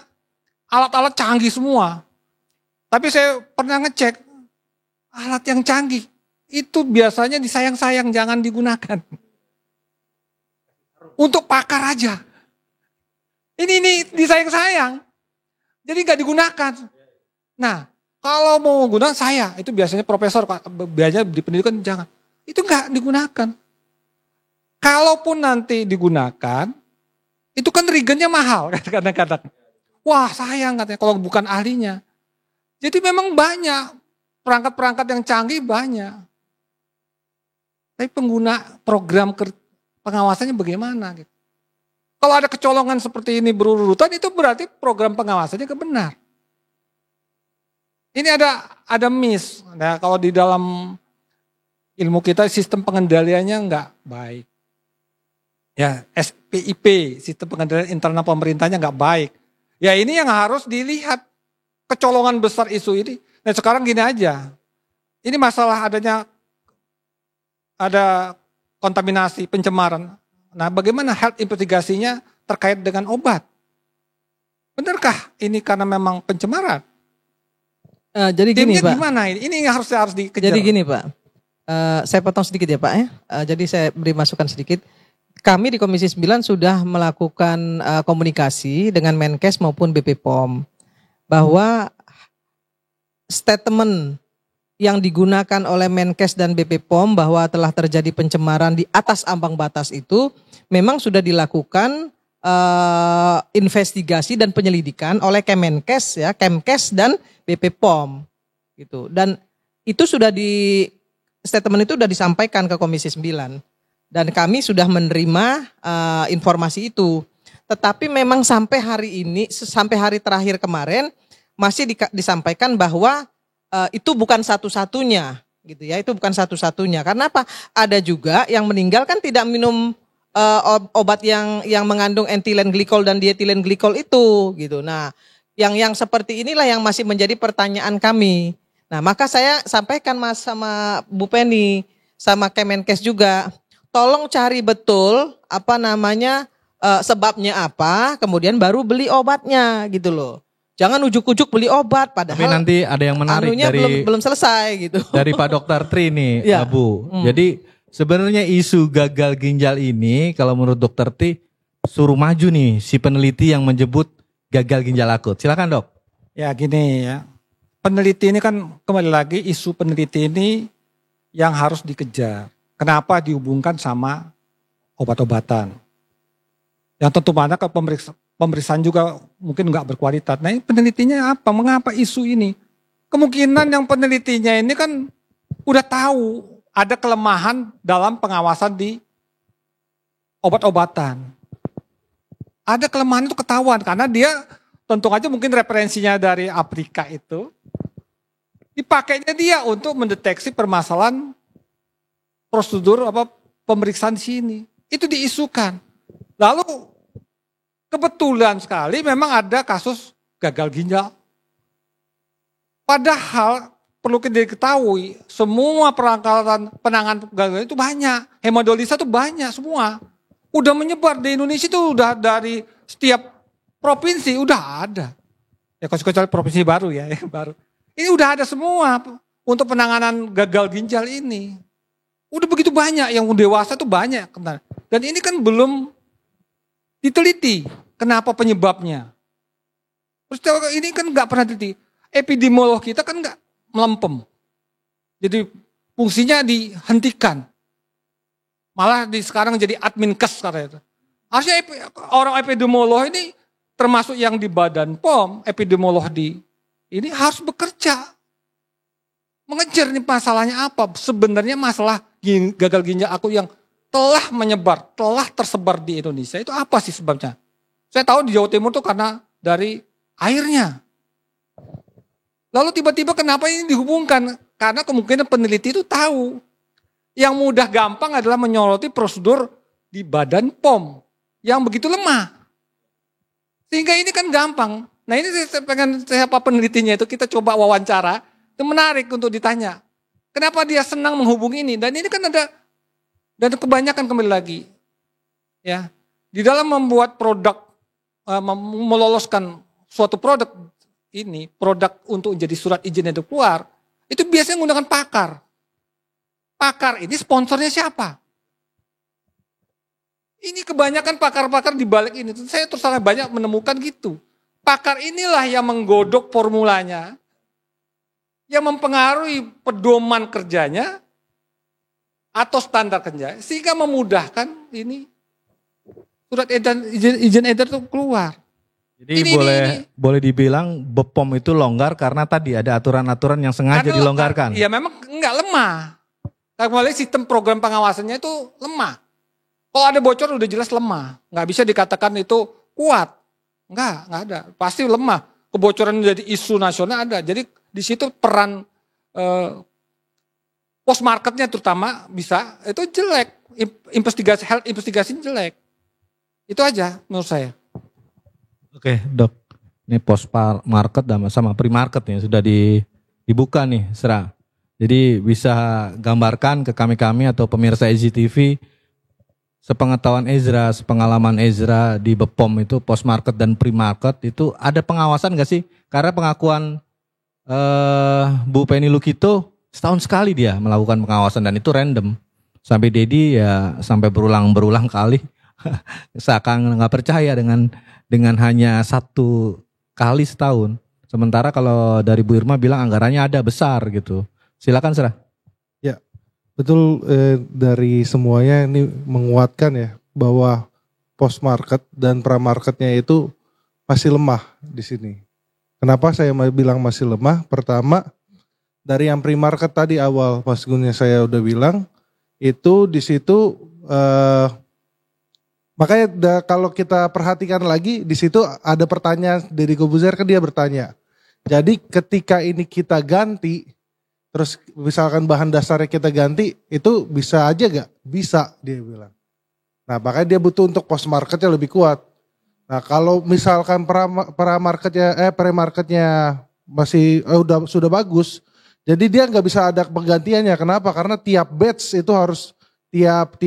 alat-alat canggih semua. Tapi saya pernah ngecek, alat yang canggih itu biasanya disayang-sayang, jangan digunakan. Untuk pakar aja. Ini disayang-sayang. Jadi nggak digunakan. Nah, kalau mau gunakan saya, itu biasanya profesor, biasanya di pendidikan jangan. Itu nggak digunakan. Kalaupun nanti digunakan, itu kan reagentnya mahal kadang-kadang. Wah sayang katanya kalau bukan ahlinya. Jadi memang banyak, perangkat-perangkat yang canggih banyak. Tapi pengguna program pengawasannya bagaimana gitu. Kalau ada kecolongan seperti ini berurutan, itu berarti program pengawasannya benar. Ini ada miss. Nah, kalau di dalam ilmu kita sistem pengendaliannya nggak baik. Ya, SPIP, sistem pengendalian internal pemerintahnya nggak baik. Ya ini yang harus dilihat kecolongan besar isu ini. Nah sekarang gini aja, ini masalah ada kontaminasi, pencemaran. Nah bagaimana health investigasinya terkait dengan obat? Benarkah ini karena memang pencemaran? Jadi gini Pak. Gimana ini? Ini harus dikejar. Jadi gini Pak, saya potong sedikit ya Pak ya. Jadi saya beri masukan sedikit. Kami di Komisi 9 sudah melakukan komunikasi dengan Menkes maupun BP POM bahwa statement yang digunakan oleh Menkes dan BP POM bahwa telah terjadi pencemaran di atas ambang batas itu memang sudah dilakukan investigasi dan penyelidikan oleh Kemenkes ya, Kemkes dan BP POM gitu. Dan itu statement itu sudah disampaikan ke Komisi 9. Dan kami sudah menerima informasi itu. Tetapi memang sampai hari ini, sampai hari terakhir kemarin masih disampaikan bahwa itu bukan satu-satunya, gitu ya. Itu bukan satu-satunya. Karena apa? Ada juga yang meninggal kan tidak minum obat yang mengandung ethylene glycol dan diethylene glycol itu, gitu. Nah, yang seperti inilah yang masih menjadi pertanyaan kami. Nah, maka saya sampaikan Mas sama Bu Penny, sama Kemenkes juga. Tolong cari betul sebabnya apa, kemudian baru beli obatnya gitu loh. Jangan ujuk-ujuk beli obat padahal. Tapi nanti ada yang menarik dari belum selesai gitu. Dari Pak Dokter Tri nih, ya. Bu. Jadi sebenarnya isu gagal ginjal ini kalau menurut Dokter Tri suruh maju nih si peneliti yang menyebut gagal ginjal akut. Silakan Dok. Ya gini ya. peneliti ini kan kembali lagi isu peneliti ini yang harus dikejar. Kenapa dihubungkan sama obat-obatan? Yang tentu mana ke pemeriksaan juga mungkin nggak berkualitas. Nah, ini penelitinya apa? Mengapa isu ini? Kemungkinan yang penelitinya ini kan udah tahu ada kelemahan dalam pengawasan di obat-obatan. Ada kelemahan itu ketahuan karena dia tentu aja mungkin referensinya dari Afrika itu dipakainya dia untuk mendeteksi permasalahan prosedur pemeriksaan di sini. Itu diisukan. Lalu kebetulan sekali memang ada kasus gagal ginjal. Padahal perlu diketahui semua perangkatan penanganan gagal itu banyak. Hemodialisa itu banyak semua. Udah menyebar di Indonesia itu udah dari setiap provinsi udah ada. Ya kecuali provinsi baru ya, yang baru. Ini udah ada semua untuk penanganan gagal ginjal ini. Udah begitu banyak, yang dewasa tuh banyak. Dan ini kan belum diteliti kenapa penyebabnya. Terus ini kan nggak pernah diteliti. Epidemiolog kita kan nggak melempem. Jadi fungsinya dihentikan. Malah sekarang jadi adminkes katanya. Harusnya orang epidemiolog ini termasuk yang di Badan POM, epidemiolog di ini harus bekerja. Mengejar nih masalahnya apa. Sebenarnya masalah gagal ginjal akut yang telah menyebar, telah tersebar di Indonesia itu apa sih sebabnya? Saya tahu di Jawa Timur itu karena dari airnya. Lalu tiba-tiba kenapa ini dihubungkan? Karena kemungkinan peneliti itu tahu. Yang mudah gampang adalah menyoroti prosedur di Badan POM yang begitu lemah. Sehingga ini kan gampang. Nah ini saya pengen siapa penelitinya itu kita coba wawancara. Itu menarik untuk ditanya. Kenapa dia senang menghubungi ini? Dan ini kan ada, dan kebanyakan kembali lagi. Ya, di dalam membuat produk, meloloskan suatu produk ini, produk untuk jadi surat izin itu keluar, itu biasanya menggunakan pakar. Pakar ini sponsornya siapa? Ini kebanyakan pakar-pakar di balik ini. Saya terus terang banyak menemukan gitu. Pakar inilah yang menggodok formulanya, yang mempengaruhi pedoman kerjanya atau standar kerja, sehingga memudahkan ini surat izin edar itu keluar. Jadi boleh dibilang BPOM itu longgar karena tadi ada aturan-aturan yang sengaja dilonggarkan. Iya memang enggak lemah. Karena sistem program pengawasannya itu lemah. Kalau ada bocor udah jelas lemah. Nggak bisa dikatakan itu kuat. Nggak ada. Pasti lemah. Kebocoran menjadi isu nasional ada. Jadi di situ peran post marketnya terutama bisa itu jelek. Health investigasi jelek. Itu aja menurut saya. Oke dok. Ini post market sama pre-market nih sudah dibuka nih Sera. Jadi bisa gambarkan ke kami atau pemirsa EZTV sepengetahuan Ezra, sepengalaman Ezra di BPOM itu post market dan pre market itu ada pengawasan nggak sih? Karena pengakuan Bu Penny Lukito setahun sekali dia melakukan pengawasan dan itu random. Sampai Dedi ya sampai berulang kali seakan nggak percaya dengan hanya satu kali setahun. Sementara kalau dari Bu Irma bilang anggarannya ada besar gitu. Silakan Sera. Ya, betul dari semuanya ini menguatkan ya bahwa post market dan pra marketnya itu masih lemah di sini. Kenapa saya bilang masih lemah? Pertama dari yang pre market tadi awal Mas Gunnya saya udah bilang itu di situ makanya kalau kita perhatikan lagi di situ ada pertanyaan dari Kobuzer kan dia bertanya. Jadi ketika ini kita ganti terus misalkan bahan dasarnya kita ganti, itu bisa aja gak? Bisa dia bilang. Nah makanya dia butuh untuk post marketnya lebih kuat. Nah kalau misalkan pre-marketnya masih sudah bagus, jadi dia nggak bisa ada penggantiannya. Kenapa? Karena tiap batch itu harus tiap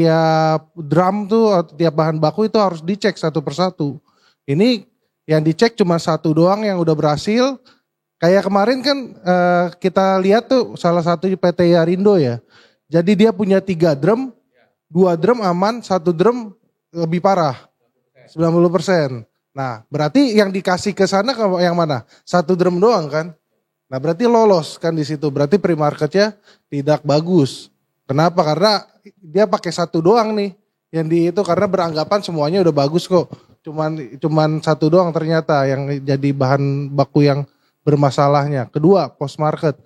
drum tuh, tiap bahan baku itu harus dicek satu persatu. Ini yang dicek cuma satu doang yang udah berhasil. Kayak kemarin kan kita lihat tuh salah satu PT Yarindo ya. Jadi dia punya 3 drum, 2 drum aman, 1 drum lebih parah. 90%. Nah berarti yang dikasih ke sana yang mana? 1 drum doang kan? Nah berarti lolos kan di situ, berarti pre-marketnya tidak bagus. Kenapa? Karena dia pakai satu doang nih yang di itu, karena beranggapan semuanya udah bagus kok. Cuman satu doang ternyata yang jadi bahan baku yang bermasalahnya. Kedua, post market.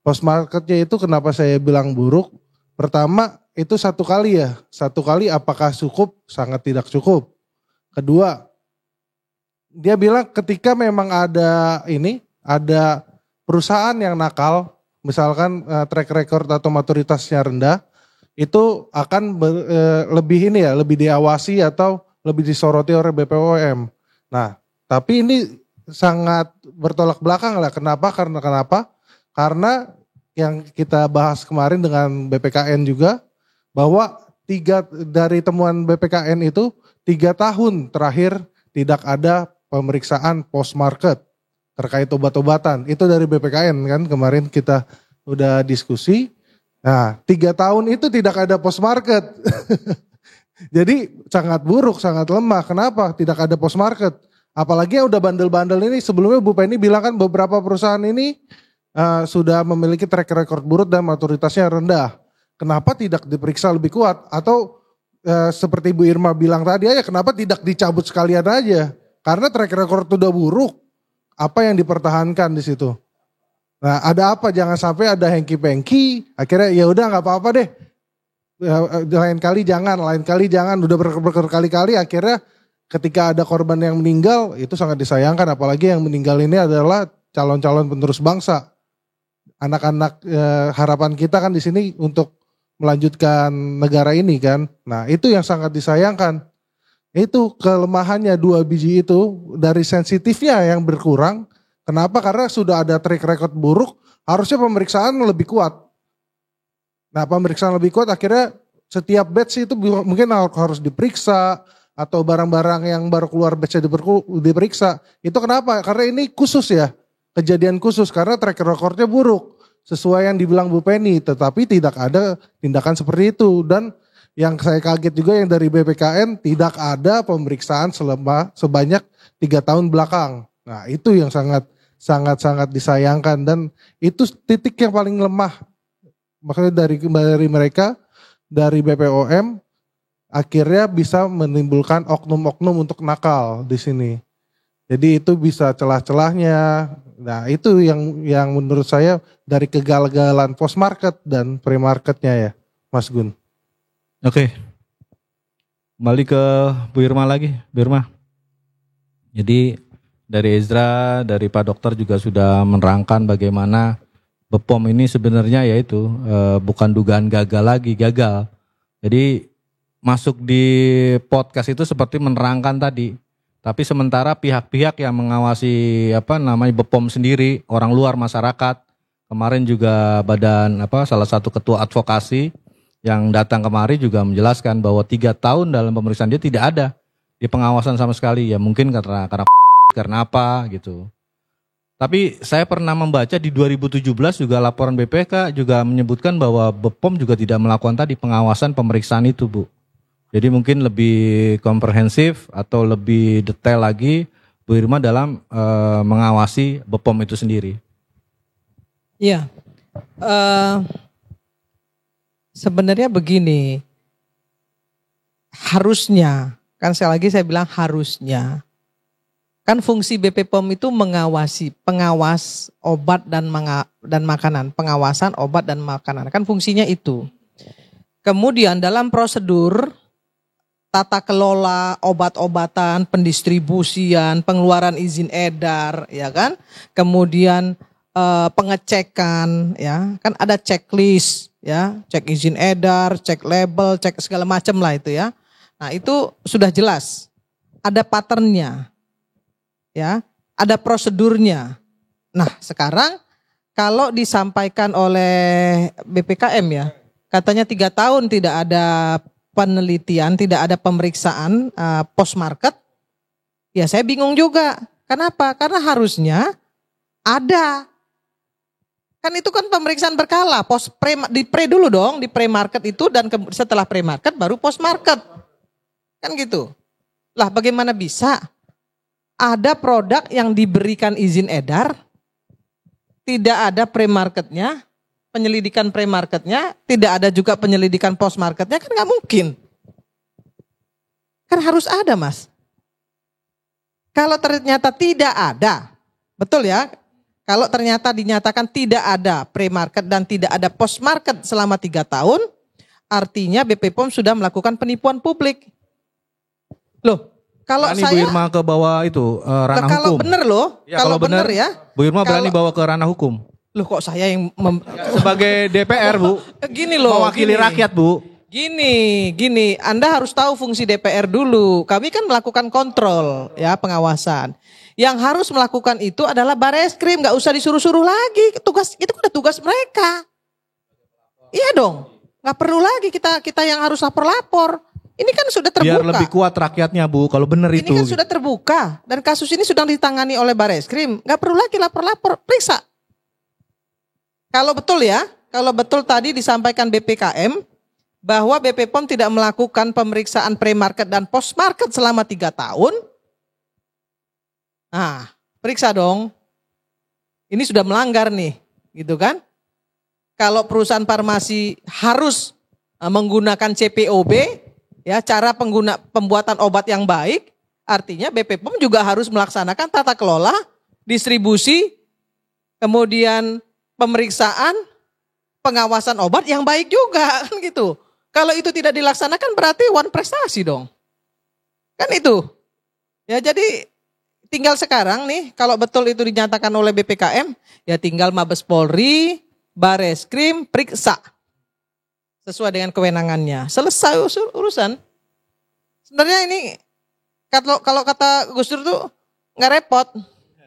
Post marketnya itu kenapa saya bilang buruk? Pertama itu satu kali ya. Satu kali apakah cukup? Sangat tidak cukup. Kedua, dia bilang ketika memang ada perusahaan yang nakal, misalkan track record atau maturitasnya rendah, itu akan lebih diawasi atau lebih disoroti oleh BPOM. Nah, tapi ini sangat bertolak belakang lah. Kenapa? Karena yang kita bahas kemarin dengan BPKN juga, bahwa dari temuan BPKN itu 3 tahun terakhir tidak ada pemeriksaan post market terkait obat-obatan. Itu dari BPKN kan, kemarin kita udah diskusi. Nah 3 tahun itu tidak ada post market. Jadi sangat buruk, sangat lemah. Kenapa tidak ada post market? Apalagi yang udah bandel-bandel ini, sebelumnya Bu Penny bilang kan beberapa perusahaan ini sudah memiliki track record buruk dan maturitasnya rendah. Kenapa tidak diperiksa lebih kuat? Atau seperti Bu Irma bilang tadi aja, kenapa tidak dicabut sekalian aja? Karena track record udah buruk. Apa yang dipertahankan di situ? Nah, ada apa? Jangan sampai ada hengki-pengki. Akhirnya ya udah nggak apa-apa deh. Lain kali jangan. Udah berkali-kali. Akhirnya ketika ada korban yang meninggal, itu sangat disayangkan. Apalagi yang meninggal ini adalah calon-calon penerus bangsa. Anak-anak harapan kita kan di sini untuk melanjutkan negara ini kan. Nah itu yang sangat disayangkan. Itu kelemahannya 2 biji itu, dari sensitifnya yang berkurang. Kenapa? Karena sudah ada track record buruk, harusnya pemeriksaan lebih kuat. Nah pemeriksaan lebih kuat akhirnya setiap batch itu mungkin harus diperiksa, atau barang-barang yang baru keluar batchnya diperiksa. Itu kenapa? Karena ini khusus ya, kejadian khusus karena track recordnya buruk. Sesuai yang dibilang Bu Penny, tetapi tidak ada tindakan seperti itu. Dan yang saya kaget juga yang dari BPKN, tidak ada pemeriksaan sebanyak 3 tahun belakang. Nah itu yang sangat disayangkan, dan itu titik yang paling lemah. Makanya dari mereka, dari BPOM, akhirnya bisa menimbulkan oknum-oknum untuk nakal di sini. Jadi itu bisa celah-celahnya. Nah itu yang menurut saya dari kegagalan post market dan pre marketnya ya, Mas Gun. Oke, kembali ke Bu Irma lagi, Bu Irma. Jadi dari Ezra, dari Pak Dokter juga sudah menerangkan bagaimana BPOM ini sebenarnya yaitu bukan dugaan gagal. Jadi masuk di podcast itu seperti menerangkan tadi. Tapi sementara pihak-pihak yang mengawasi BPOM sendiri, orang luar masyarakat, kemarin juga salah satu ketua advokasi yang datang kemari juga menjelaskan bahwa 3 tahun dalam pemeriksaan dia tidak ada di pengawasan sama sekali. Ya mungkin karena apa gitu. Tapi saya pernah membaca di 2017 juga laporan BPK juga menyebutkan bahwa BPOM juga tidak melakukan tadi pengawasan pemeriksaan itu, Bu. Jadi mungkin lebih komprehensif atau lebih detail lagi Bu Irma dalam mengawasi BPOM itu sendiri. Iya. Sebenarnya begini, harusnya, kan sekali lagi saya bilang harusnya, kan fungsi BPOM itu pengawas obat dan makanan, pengawasan obat dan makanan, kan fungsinya itu. Kemudian dalam prosedur tata kelola obat-obatan, pendistribusian, pengeluaran izin edar, ya kan, kemudian pengecekan, ya kan ada checklist. Ya, cek izin edar, cek label, cek segala macam lah itu ya. Nah itu sudah jelas, ada patternnya, ya, ada prosedurnya. Nah sekarang kalau disampaikan oleh BPKM ya, katanya 3 tahun tidak ada penelitian, tidak ada pemeriksaan post market, ya saya bingung juga. Kenapa? Karena harusnya ada. Kan itu kan pemeriksaan berkala, di pre dulu dong, di pre-market itu, dan setelah pre-market baru post-market. Kan gitu. Lah bagaimana bisa ada produk yang diberikan izin edar, tidak ada pre-marketnya, penyelidikan pre-marketnya, tidak ada juga penyelidikan post-marketnya, kan nggak mungkin. Kan harus ada, Mas. Kalau ternyata tidak ada, betul ya? Kalau ternyata dinyatakan tidak ada pre-market dan tidak ada post-market selama 3 tahun, artinya BP POM sudah melakukan penipuan publik. Loh, kalau berani saya... Bu Irma ke bawah itu ranah kalau hukum. benar loh, Ya, kalau benar ya. Bu Irma berani bawa ke ranah hukum. Loh kok saya yang... Sebagai DPR Bu, Gini loh. mewakili rakyat Bu. Gini, Anda harus tahu fungsi DPR dulu. Kami kan melakukan kontrol, ya, pengawasan. Yang harus melakukan itu adalah Bareskrim, nggak usah disuruh-suruh lagi. Tugas itu udah tugas mereka. Iya dong, nggak perlu lagi kita yang harus lapor-lapor. Ini kan sudah terbuka. Biar lebih kuat rakyatnya Bu, kalau benar itu. Ini kan sudah terbuka dan kasus ini sudah ditangani oleh Bareskrim, nggak perlu lagi lapor-lapor, periksa. Kalau betul ya, kalau betul tadi disampaikan BPKM bahwa BP POM tidak melakukan pemeriksaan pre-market dan post-market selama 3 tahun, nah periksa dong. Ini sudah melanggar nih, gitu kan? Kalau perusahaan farmasi harus menggunakan CPOB, ya, cara pembuatan obat yang baik, artinya BP POM juga harus melaksanakan tata kelola, distribusi, kemudian pemeriksaan, pengawasan obat yang baik juga, kan gitu. Kalau itu tidak dilaksanakan berarti one prestasi dong. Kan itu. Ya jadi tinggal sekarang nih, kalau betul itu dinyatakan oleh BPKM, ya tinggal Mabes Polri, Bareskrim, periksa. Sesuai dengan kewenangannya. Selesai urusan. Sebenarnya ini, kalau kata Gus Dur tuh nggak repot.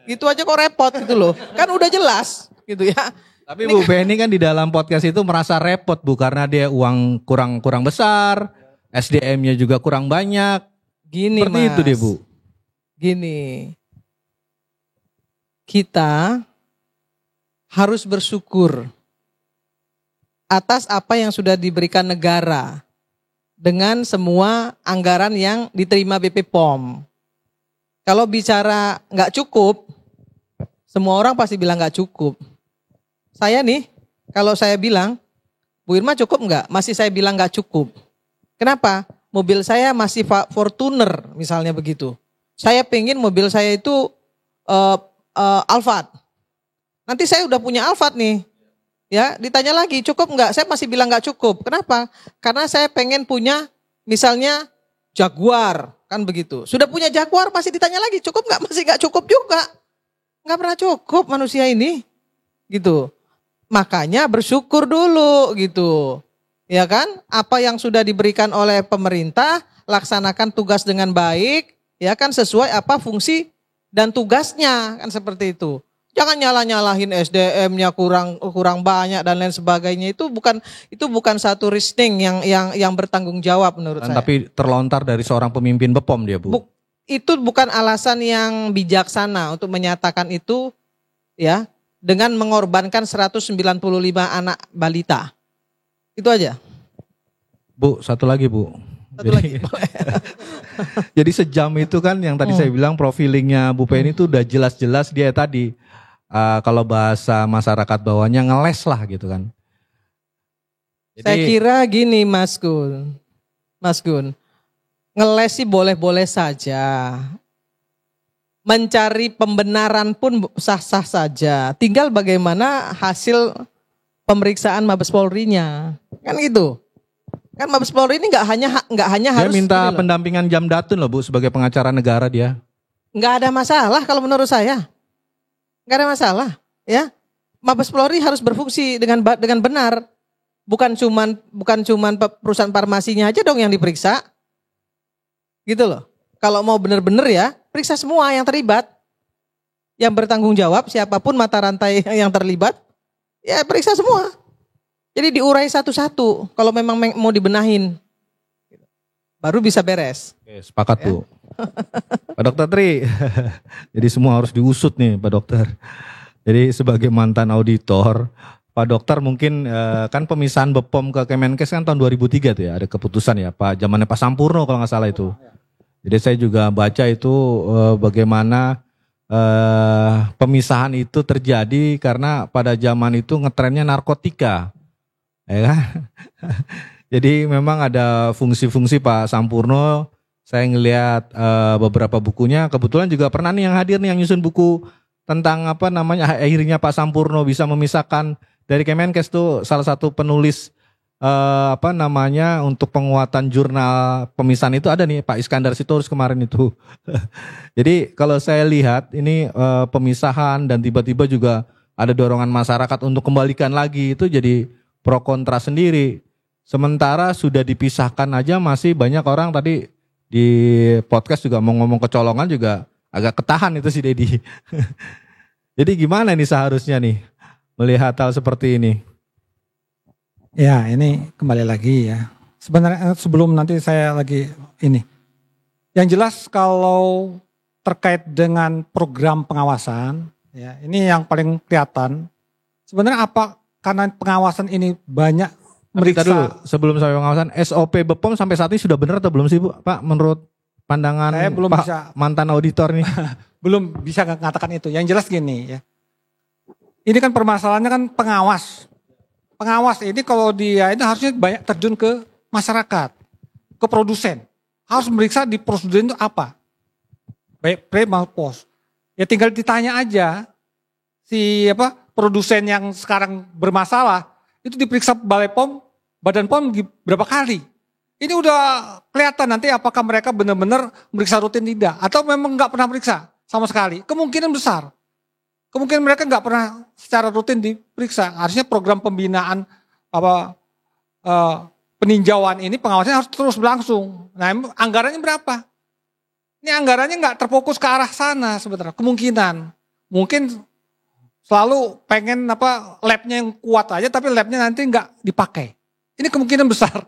Gitu aja kok repot gitu loh. Kan udah jelas gitu ya. Tapi Bu Penny kan di dalam podcast itu merasa repot Bu, karena dia uang kurang besar, SDM-nya juga kurang banyak. Gini Seperti Mas, itu deh Bu. Gini, kita harus bersyukur atas apa yang sudah diberikan negara dengan semua anggaran yang diterima BP POM. Kalau bicara nggak cukup, semua orang pasti bilang nggak cukup. Saya nih, kalau saya bilang, Bu Irma cukup nggak? Masih saya bilang nggak cukup. Kenapa? Mobil saya masih Fortuner misalnya begitu. Saya pengen mobil saya itu Alphard. Nanti saya udah punya Alphard nih. Ya, ditanya lagi cukup nggak? Saya masih bilang nggak cukup. Kenapa? Karena saya pengen punya misalnya Jaguar, kan begitu. Sudah punya Jaguar masih ditanya lagi cukup nggak? Masih nggak cukup juga. Nggak pernah cukup manusia ini, gitu. Makanya bersyukur dulu gitu. Ya kan? Apa yang sudah diberikan oleh pemerintah, laksanakan tugas dengan baik, ya kan, sesuai apa fungsi dan tugasnya, kan seperti itu. Jangan nyalahin SDM-nya kurang banyak dan lain sebagainya. Itu bukan satu reasoning yang bertanggung jawab menurut saya. Tapi terlontar dari seorang pemimpin BPOM dia Bu. Itu bukan alasan yang bijaksana untuk menyatakan itu, ya, dengan mengorbankan 195 anak balita. Itu aja. Bu, satu lagi Bu. Jadi sejam itu kan yang tadi saya bilang profilingnya Bu Penny itu udah jelas-jelas dia tadi. Kalau bahasa masyarakat bawahnya ngeles lah gitu kan. Jadi, saya kira gini Mas Gun. Ngeles sih boleh-boleh saja. Mencari pembenaran pun sah-sah saja. Tinggal bagaimana hasil pemeriksaan Mabes Polri-nya. Kan gitu. Kan Mabes Polri ini nggak hanya harus. dia minta pendampingan Jamdatun loh Bu sebagai pengacara negara dia. Nggak ada masalah kalau menurut saya. Nggak ada masalah, ya. Mabes Polri harus berfungsi dengan benar. Bukan cuman perusahaan farmasinya aja dong yang diperiksa. Gitu loh. Kalau mau benar-benar ya, periksa semua yang terlibat. Yang bertanggung jawab, siapapun mata rantai yang terlibat, ya periksa semua. Jadi diurai satu-satu kalau memang mau dibenahin. Baru bisa beres. Oke, sepakat ya? Bu. Pak Dokter Tri, jadi semua harus diusut nih Pak Dokter. Jadi sebagai mantan auditor, Pak Dokter mungkin kan pemisahan BPOM ke Kemenkes kan tahun 2003 tuh ya, ada keputusan ya Pak, zamannya Pak Sampurno kalau nggak salah itu. Jadi saya juga baca itu bagaimana pemisahan itu terjadi karena pada zaman itu ngetrennya narkotika, ya kan? Jadi memang ada fungsi-fungsi Pak Sampurno. Saya ngelihat beberapa bukunya, kebetulan juga pernah nih yang hadir nih yang nyusun buku tentang akhirnya Pak Sampurno bisa memisahkan dari Kemenkes tuh salah satu penulis untuk penguatan jurnal pemisahan itu ada nih Pak Iskandar Sitorus kemarin itu. Jadi kalau saya lihat ini pemisahan dan tiba-tiba juga ada dorongan masyarakat untuk kembalikan lagi, itu jadi pro kontra sendiri. Sementara sudah dipisahkan aja masih banyak orang, tadi di podcast juga mau ngomong kecolongan juga agak ketahan itu si Dedi. Jadi gimana nih seharusnya nih melihat hal seperti ini? Ya, ini kembali lagi ya. Sebenarnya sebelum nanti saya lagi ini. Yang jelas kalau terkait dengan program pengawasan, ya ini yang paling kelihatan. Sebenarnya apa, karena pengawasan ini banyak meriksa. Dulu, sebelum sampai pengawasan, SOP BPOM sampai saat ini sudah benar atau belum sih Bu, Pak, menurut pandangan saya belum Pak bisa, mantan auditor nih? Belum bisa mengatakan itu. Yang jelas gini ya. Ini kan permasalahannya kan pengawas. Pengawas ini kalau dia itu harusnya banyak terjun ke masyarakat, ke produsen. Harus meriksa di prosedur itu apa. Baik pre maupun post. Ya tinggal ditanya aja si produsen yang sekarang bermasalah itu diperiksa Balai POM, Badan POM berapa kali. Ini udah kelihatan nanti apakah mereka benar-benar meriksa rutin tidak. Atau memang nggak pernah meriksa sama sekali. Kemungkinan besar. Kemungkinan mereka nggak pernah secara rutin diperiksa. Harusnya program pembinaan peninjauan ini pengawasannya harus terus berlangsung. Nah anggarannya berapa? Ini anggarannya nggak terfokus ke arah sana sebenarnya. Kemungkinan. Mungkin selalu pengen labnya yang kuat aja tapi labnya nanti nggak dipakai. Ini kemungkinan besar.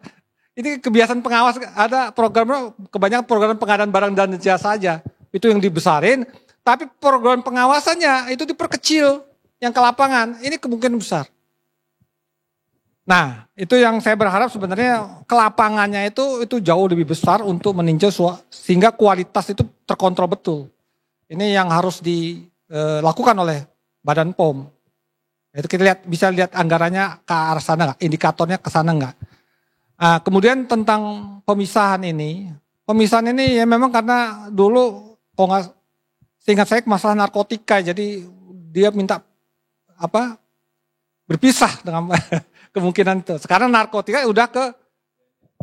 Ini kebiasaan pengawas, ada program, kebanyakan program pengadaan barang dan jasa saja. Itu yang dibesarin, tapi program pengawasannya itu diperkecil yang ke lapangan. Ini kemungkinan besar. Nah, itu yang saya berharap sebenarnya ke lapangannya itu jauh lebih besar untuk meninjau sehingga kualitas itu terkontrol betul. Ini yang harus dilakukan oleh Badan POM. Itu kita bisa lihat anggarannya ke arah sana nggak, indikatornya ke sana nggak. Nah, kemudian tentang pemisahan ini ya memang karena dulu seingat saya masalah narkotika, jadi dia minta berpisah dengan kemungkinan itu. Sekarang narkotika udah ke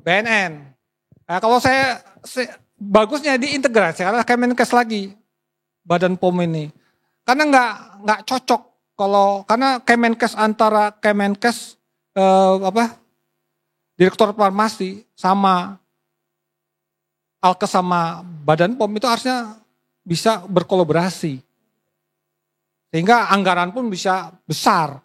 BNN. Nah, kalau saya bagusnya diintegrasi karena Kemenkes lagi Badan POM ini. Karena nggak cocok karena Kemenkes antara Kemenkes Direktur Farmasi sama Alkes sama Badan POM itu harusnya bisa berkolaborasi. Sehingga anggaran pun bisa besar.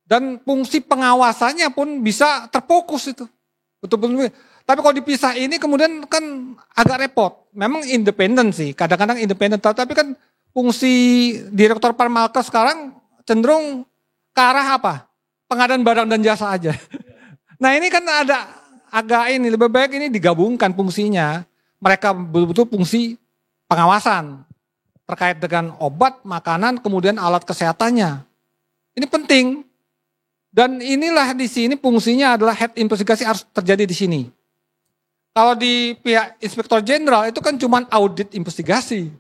Dan fungsi pengawasannya pun bisa terfokus itu. Betul-betul. Tapi kalau dipisah ini kemudian kan agak repot. Memang independen sih, kadang-kadang independen. Tapi kan fungsi Direktur Parmalkes sekarang cenderung ke arah pengadaan barang dan jasa aja. Nah ini kan ada agak lebih baik ini digabungkan fungsinya. Mereka betul-betul fungsi pengawasan terkait dengan obat, makanan, kemudian alat kesehatannya. Ini penting. Dan inilah di sini fungsinya adalah head investigasi harus terjadi di sini. Kalau di pihak Inspektur Jenderal itu kan cuma audit investigasi.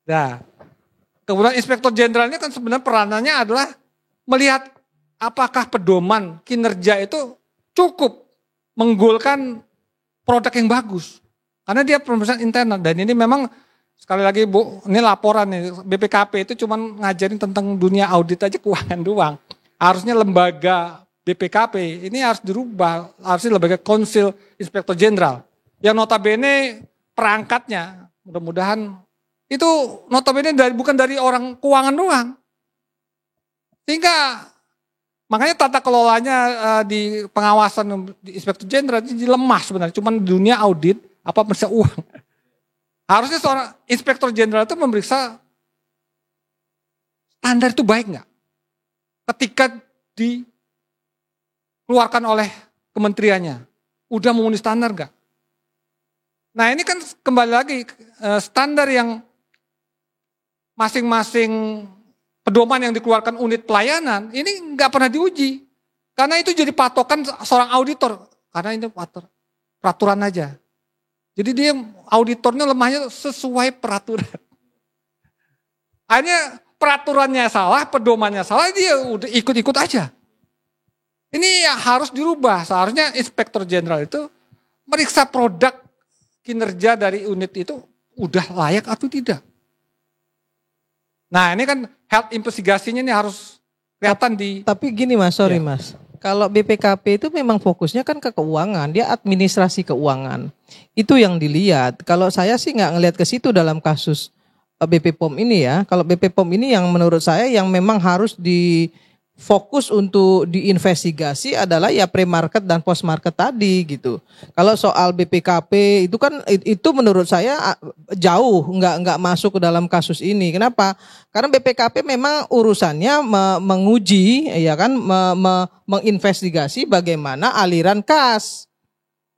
Nah, kemudian Inspektur Jenderal ini kan sebenarnya peranannya adalah melihat apakah pedoman kinerja itu cukup menggolkan produk yang bagus. Karena dia pemeriksaan internal dan ini memang sekali lagi Bu, ini laporan nih BPKP itu cuma ngajarin tentang dunia audit aja keuangan doang. Harusnya lembaga BPKP ini harus dirubah, harusnya lembaga Konsil Inspektur Jenderal. Yang notabene perangkatnya mudah-mudahan itu notabene bukan dari orang keuangan doang. Sehingga makanya tata kelolanya di pengawasan di Inspektur Jenderal itu lemah sebenarnya. Cuma dunia audit periksa uang. Harusnya seorang Inspektur Jenderal itu memeriksa standar itu baik nggak? Ketika dikeluarkan oleh kementeriannya, udah memenuhi standar nggak? Nah ini kan kembali lagi standar yang masing-masing pedoman yang dikeluarkan unit pelayanan ini nggak pernah diuji. Karena itu jadi patokan seorang auditor. Karena ini peraturan aja. Jadi dia auditornya lemahnya sesuai peraturan. Akhirnya peraturannya salah, pedomannya salah, dia udah ikut-ikut aja. Ini ya harus dirubah. Seharusnya inspektur jenderal itu meriksa produk kinerja dari unit itu udah layak atau tidak. Nah ini kan health investigasinya ini harus kelihatan di... Tapi gini Mas, sorry Mas. Kalau BPKP itu memang fokusnya kan ke keuangan, dia administrasi keuangan. Itu yang dilihat. Kalau saya sih nggak ngelihat ke situ dalam kasus BP POM ini ya. Kalau BP POM ini yang menurut saya yang memang harus difokus untuk diinvestigasi adalah ya pre-market dan post-market tadi gitu. Kalau soal BPKP itu kan itu menurut saya jauh nggak masuk ke dalam kasus ini. Kenapa? Karena BPKP memang urusannya menguji ya kan menginvestigasi bagaimana aliran kas.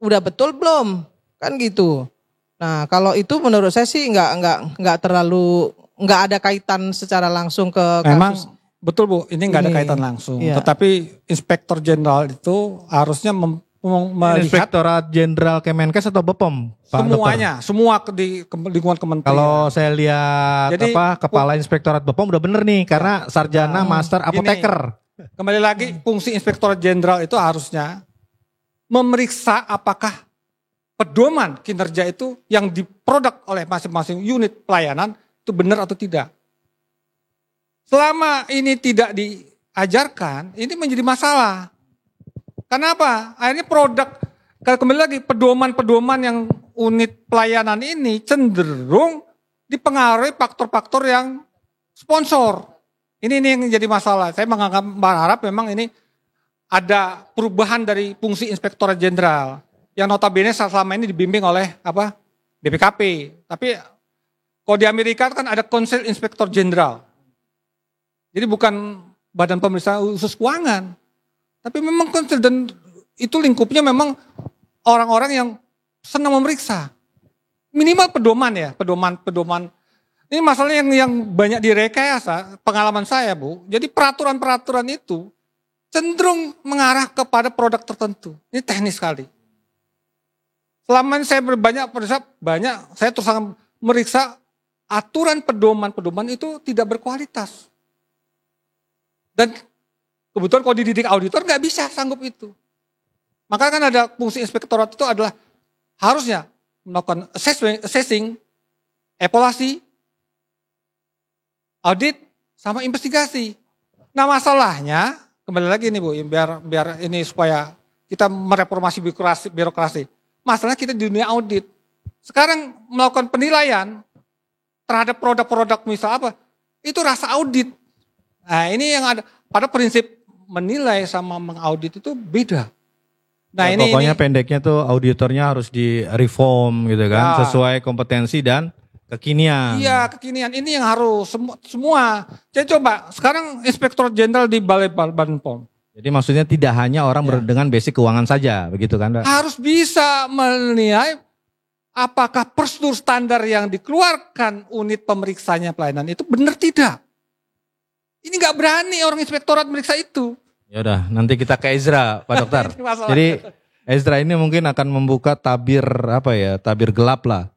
Udah betul belum? Kan gitu. Nah kalau itu menurut saya sih nggak terlalu nggak ada kaitan secara langsung ke kasus. Memang betul Bu, ini nggak ada kaitan langsung. Iya. Tetapi Inspektor Jenderal itu harusnya melihat Inspektorat Jenderal Kemenkes atau BPOM? Pak semuanya, Dokter? semua di lingkungan kementerian. Kalau saya lihat Jadi, Kepala Inspektorat BPOM udah bener nih karena sarjana master apoteker. Kembali lagi fungsi Inspektorat Jenderal itu harusnya memeriksa apakah pedoman kinerja itu yang diproduk oleh masing-masing unit pelayanan itu benar atau tidak. Selama ini tidak diajarkan, ini menjadi masalah. Kenapa? Akhirnya produk, kembali lagi pedoman-pedoman yang unit pelayanan ini cenderung dipengaruhi faktor-faktor yang sponsor. Ini yang jadi masalah. Saya berharap memang ini ada perubahan dari fungsi Inspektorat Jenderal yang notabene selama ini dibimbing oleh BPKP. Tapi kalau di Amerika kan ada Council Inspektor Jenderal. Jadi bukan badan pemeriksa khusus keuangan. Tapi memang Council dan itu lingkupnya memang orang-orang yang senang memeriksa. Minimal pedoman ya, pedoman. Ini masalahnya yang banyak direkayasa, pengalaman saya Bu. Jadi peraturan-peraturan itu cenderung mengarah kepada produk tertentu. Ini teknis sekali. Selama ini saya saya terus meriksa aturan pedoman itu tidak berkualitas. Dan kebetulan kalau dididik auditor nggak bisa sanggup itu. Maka kan ada fungsi inspektorat itu adalah harusnya melakukan assessing, evaluasi, audit, sama investigasi. Nah masalahnya, kembali lagi nih Bu, biar ini supaya kita mereformasi birokrasi. Masalahnya kita di dunia audit. Sekarang melakukan penilaian terhadap produk-produk misal itu rasa audit. Nah ini yang ada, pada prinsip menilai sama mengaudit itu beda. Nah Ya, pokoknya pendeknya tuh auditornya harus di-reform gitu kan, sesuai kompetensi dan kekinian. Iya kekinian, ini yang harus semua. Jadi coba, sekarang Inspektorat Jenderal di Balai Badan POM. Jadi maksudnya tidak hanya orang dengan basic keuangan saja, begitu kan? Harus bisa menilai apakah prosedur standar yang dikeluarkan unit pemeriksanya pelayanan itu benar tidak. Ini nggak berani orang inspektorat meriksa itu. Ya udah, nanti kita ke Ezra, Pak Dokter. Jadi Ezra ini mungkin akan membuka tabir tabir gelap lah,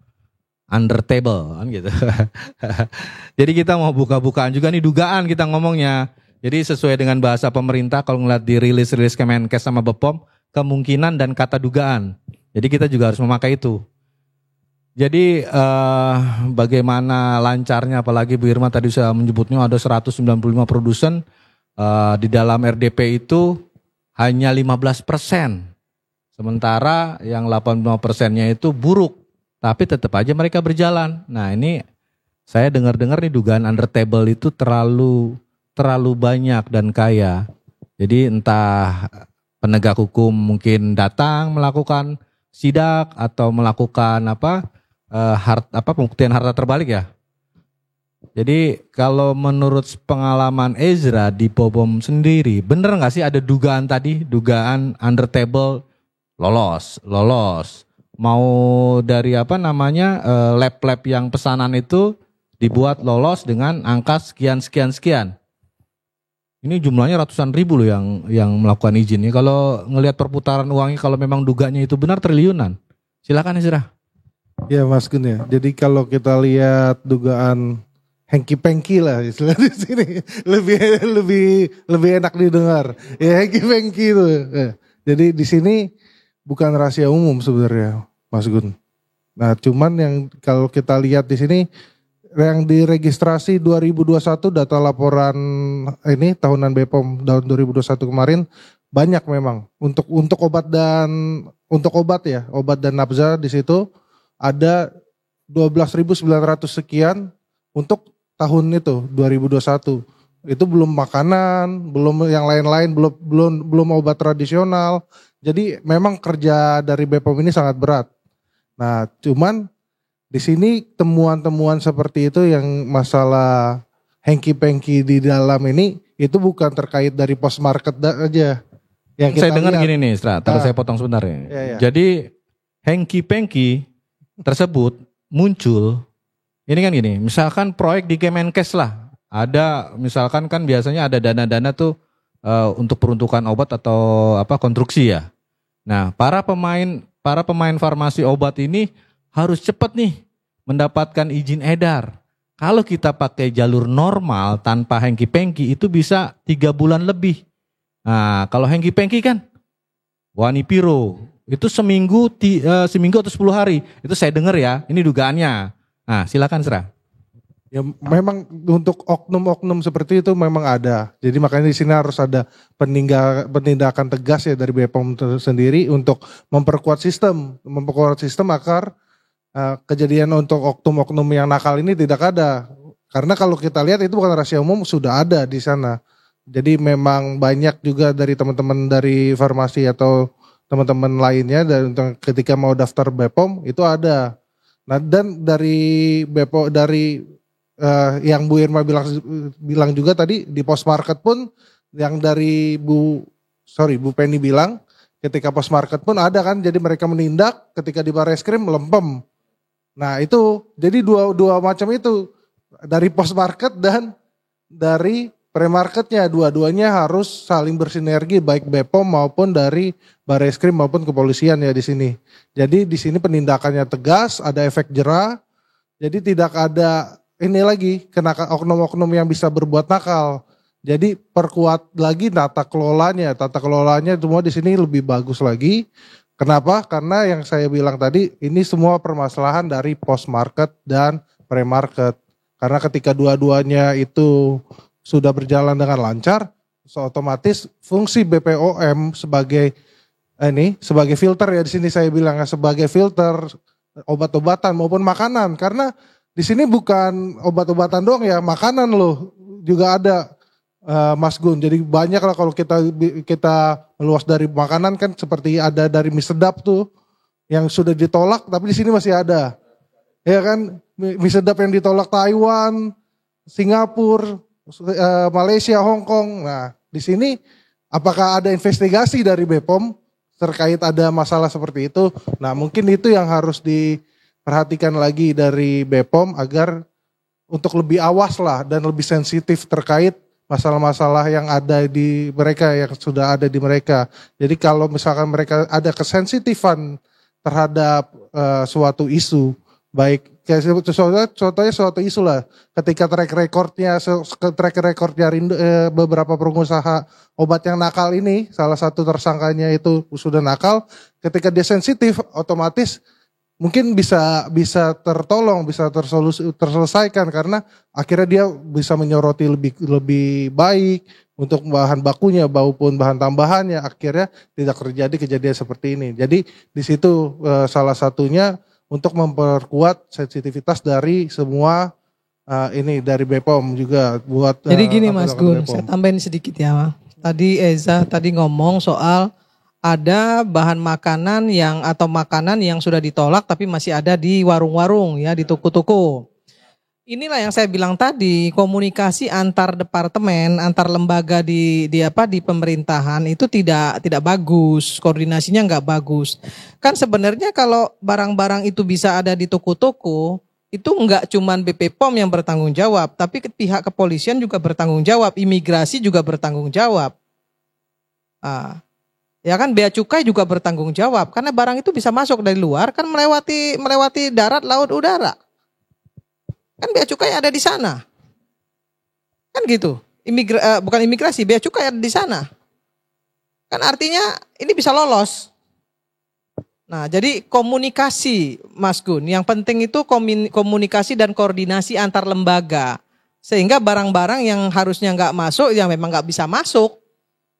under table kan gitu. Jadi kita mau buka-bukaan juga nih dugaan kita ngomongnya. Jadi sesuai dengan bahasa pemerintah kalau ngeliat di rilis Kemenkes sama BPOM, kemungkinan dan kata dugaan. Jadi kita juga harus memakai itu. Jadi bagaimana lancarnya, apalagi Bu Irma tadi sudah menyebutnya ada 195 produsen, di dalam RDP itu hanya 15%. Sementara yang 85%-nya itu buruk, tapi tetap aja mereka berjalan. Nah ini saya dengar-dengar nih dugaan under table itu terlalu banyak dan kaya. Jadi entah penegak hukum mungkin datang melakukan sidak atau melakukan pembuktian harta terbalik ya. Jadi kalau menurut pengalaman Ezra di BPOM sendiri, bener nggak sih ada dugaan dugaan under table lolos. Mau dari lab-lab yang pesanan itu dibuat lolos dengan angka sekian sekian sekian. Ini jumlahnya ratusan ribu loh yang melakukan izin. Ini kalau ngelihat perputaran uangnya, kalau memang dugaannya itu benar triliunan. Silakan Ezra. Ya Mas Gun ya. Jadi kalau kita lihat dugaan hengki-pengki lah istilah di sini, lebih enak didengar. Ya hengki-pengki itu. Ya. Jadi di sini bukan rahasia umum sebenarnya Mas Gun. Nah, cuman yang kalau kita lihat di sini yang diregistrasi 2021 data laporan ini tahunan BPOM tahun 2021 kemarin banyak memang untuk obat dan obat dan nafza di situ ada 12.900 sekian untuk tahun itu 2021. Itu belum makanan, belum yang lain-lain, belum obat tradisional. Jadi memang kerja dari BPOM ini sangat berat. Nah, cuman di sini temuan-temuan seperti itu yang masalah hengki-pengki di dalam ini itu bukan terkait dari post market aja. Yang kita saya dengar lihat. gini nih, Stra, saya potong sebentar ya. Ya. Jadi hengki-pengki tersebut muncul, ini kan gini, misalkan proyek di Kemenkes lah, ada misalkan kan biasanya ada dana-dana tuh untuk peruntukan obat atau konstruksi ya. Nah, para pemain farmasi obat ini harus cepat nih mendapatkan izin edar. Kalau kita pakai jalur normal tanpa hengki-pengki itu bisa 3 bulan lebih. Nah, kalau hengki-pengki kan wani piro itu seminggu atau 10 hari. Itu saya dengar ya, ini dugaannya. Nah, silakan Sra. Ya memang untuk oknum-oknum seperti itu memang ada. Jadi makanya di sini harus ada penindakan tegas ya dari BPOM sendiri untuk memperkuat sistem agar kejadian untuk oknum-oknum yang nakal ini tidak ada. Karena kalau kita lihat itu bukan rahasia umum, sudah ada di sana. Jadi memang banyak juga dari teman-teman dari farmasi atau teman-teman lainnya dan ketika mau daftar BPOM itu ada. Nah, dan dari BPOM yang Bu Irma bilang juga tadi di post market pun yang dari Bu Penny bilang ketika post market pun ada kan, jadi mereka menindak ketika di Barreskrim lempem. Nah itu jadi dua macam itu dari post market dan dari pre-marketnya, dua-duanya harus saling bersinergi baik BPOM maupun dari Barreskrim maupun kepolisian ya di sini. Jadi di sini penindakannya tegas, ada efek jera. Jadi tidak ada ini lagi oknum-oknum yang bisa berbuat nakal. Jadi perkuat lagi tata kelolanya semua di sini lebih bagus lagi. Kenapa? Karena yang saya bilang tadi ini semua permasalahan dari post market dan pre market. Karena ketika dua-duanya itu sudah berjalan dengan lancar, otomatis fungsi BPOM sebagai filter ya di sini saya bilang sebagai filter obat-obatan maupun makanan, karena di sini bukan obat-obatan doang ya, makanan loh juga ada Mas Gun. Jadi banyak lah kalau kita meluas dari makanan kan, seperti ada dari mie sedap tuh yang sudah ditolak tapi di sini masih ada. Ya kan, mie sedap yang ditolak Taiwan, Singapura, Malaysia, Hong Kong. Nah, di sini apakah ada investigasi dari BPOM terkait ada masalah seperti itu? Nah, mungkin itu yang harus diperhatikan lagi dari BPOM agar untuk lebih awas lah dan lebih sensitif terkait masalah-masalah yang ada di mereka, yang sudah ada di mereka. Jadi kalau misalkan mereka ada kesensitifan terhadap suatu isu, baik kayak contohnya suatu isu lah, ketika track recordnya beberapa pengusaha obat yang nakal ini, salah satu tersangkanya itu sudah nakal, ketika dia sensitif otomatis mungkin bisa tertolong, bisa terselesaikan karena akhirnya dia bisa menyoroti lebih baik untuk bahan bakunya maupun bahan tambahannya, akhirnya tidak terjadi kejadian seperti ini. Jadi di situ salah satunya untuk memperkuat sensitivitas dari semua dari BPOM juga buat. Jadi gini Mas Gun, saya tambahin sedikit ya. Tadi Eza ngomong soal ada bahan makanan atau makanan yang sudah ditolak tapi masih ada di warung-warung ya, di toko-toko. Inilah yang saya bilang tadi, komunikasi antar departemen, antar lembaga di pemerintahan itu tidak bagus, koordinasinya nggak bagus. Kan sebenarnya kalau barang-barang itu bisa ada di toko-toko, itu enggak cuman BP POM yang bertanggung jawab, tapi pihak kepolisian juga bertanggung jawab, imigrasi juga bertanggung jawab. Ya kan, bea cukai juga bertanggung jawab karena barang itu bisa masuk dari luar kan melewati darat, laut, udara. Kan bea cukai ada di sana. Kan gitu. Bukan imigrasi, bea cukai ada di sana. Kan artinya ini bisa lolos. Nah, jadi komunikasi, Mas Gun, yang penting itu komunikasi dan koordinasi antar lembaga. Sehingga barang-barang yang harusnya nggak masuk, yang memang nggak bisa masuk.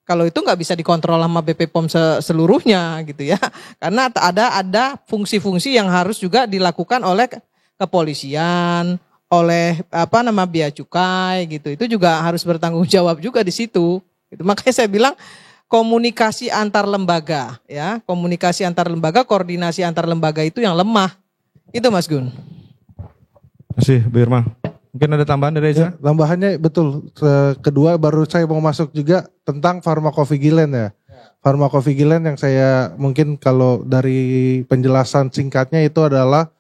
Kalau itu nggak bisa dikontrol sama BP POM seluruhnya gitu ya. Karena ada fungsi-fungsi yang harus juga dilakukan oleh kepolisian, oleh bea cukai gitu. Itu juga harus bertanggung jawab juga di situ. Gitu. Makanya saya bilang komunikasi antar lembaga ya, komunikasi antar lembaga, koordinasi antar lembaga itu yang lemah. Itu Mas Gun. Terima kasih Bu Irma. Mungkin ada tambahan dari Reza? Tambahannya betul. Kedua baru saya mau masuk juga tentang farmakovigilan ya. Farmakovigilan yang saya mungkin kalau dari penjelasan singkatnya itu adalah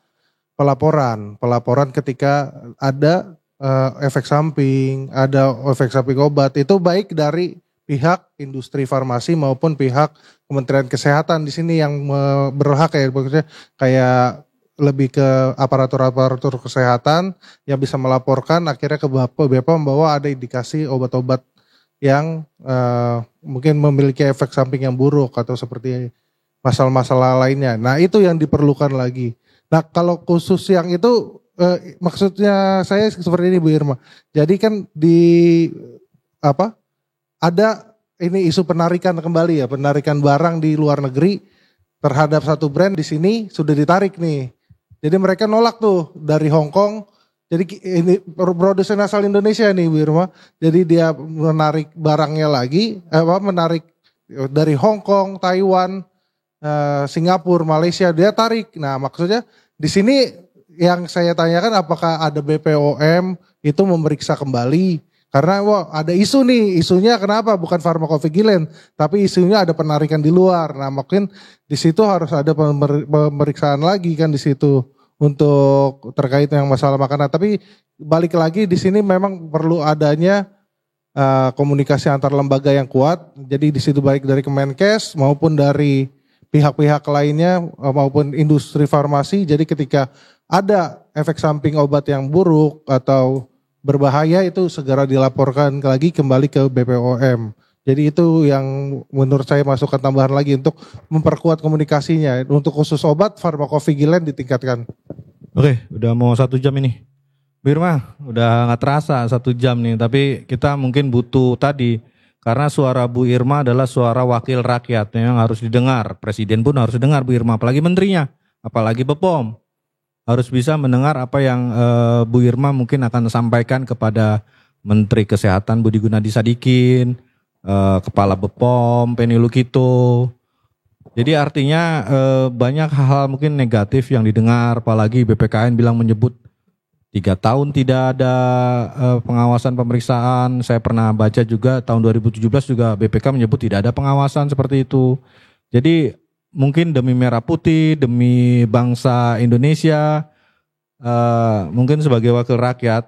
pelaporan ketika ada efek samping obat itu baik dari pihak industri farmasi maupun pihak Kementerian Kesehatan di sini yang berhak ya, maksudnya kayak lebih ke aparatur kesehatan yang bisa melaporkan akhirnya ke BPOM bahwa ada indikasi obat-obat yang mungkin memiliki efek samping yang buruk atau seperti masalah-masalah lainnya. Nah itu yang diperlukan lagi. Nah kalau khusus yang itu maksudnya saya seperti ini Bu Irma. Jadi kan ada ini isu penarikan kembali ya, penarikan barang di luar negeri terhadap satu brand di sini sudah ditarik nih. Jadi mereka nolak tuh dari Hong Kong. Jadi ini produsen asal Indonesia nih Bu Irma. Jadi dia menarik barangnya lagi, menarik dari Hong Kong, Taiwan, Singapura, Malaysia dia tarik. Nah maksudnya di sini yang saya tanyakan apakah ada BPOM itu memeriksa kembali. Karena ada isu nih, isunya kenapa bukan farmakovigilan, tapi isunya ada penarikan di luar. Nah mungkin di situ harus ada pemeriksaan lagi kan di situ untuk terkait dengan masalah makanan. Tapi balik lagi di sini memang perlu adanya komunikasi antar lembaga yang kuat. Jadi di situ baik dari Kemenkes maupun dari pihak-pihak lainnya maupun industri farmasi. Jadi ketika ada efek samping obat yang buruk atau berbahaya itu segera dilaporkan lagi kembali ke BPOM. Jadi itu yang menurut saya masukan tambahan lagi untuk memperkuat komunikasinya. Untuk khusus obat farmakovigilan ditingkatkan. Oke, udah mau 1 jam ini. Bu Irma, udah gak terasa 1 jam nih. Tapi kita mungkin butuh tadi, karena suara Bu Irma adalah suara wakil rakyat yang harus didengar. Presiden pun harus dengar Bu Irma, apalagi menterinya, apalagi BPOM. Harus bisa mendengar apa yang Bu Irma mungkin akan sampaikan kepada Menteri Kesehatan Budi Gunadi Sadikin, Kepala BPOM Penny Lukito. Jadi artinya banyak hal-hal mungkin negatif yang didengar, apalagi BPKN bilang menyebut 3 tahun tidak ada pengawasan pemeriksaan. Saya pernah baca juga tahun 2017 juga BPK menyebut tidak ada pengawasan seperti itu. Jadi mungkin demi merah putih, demi bangsa Indonesia, mungkin sebagai wakil rakyat,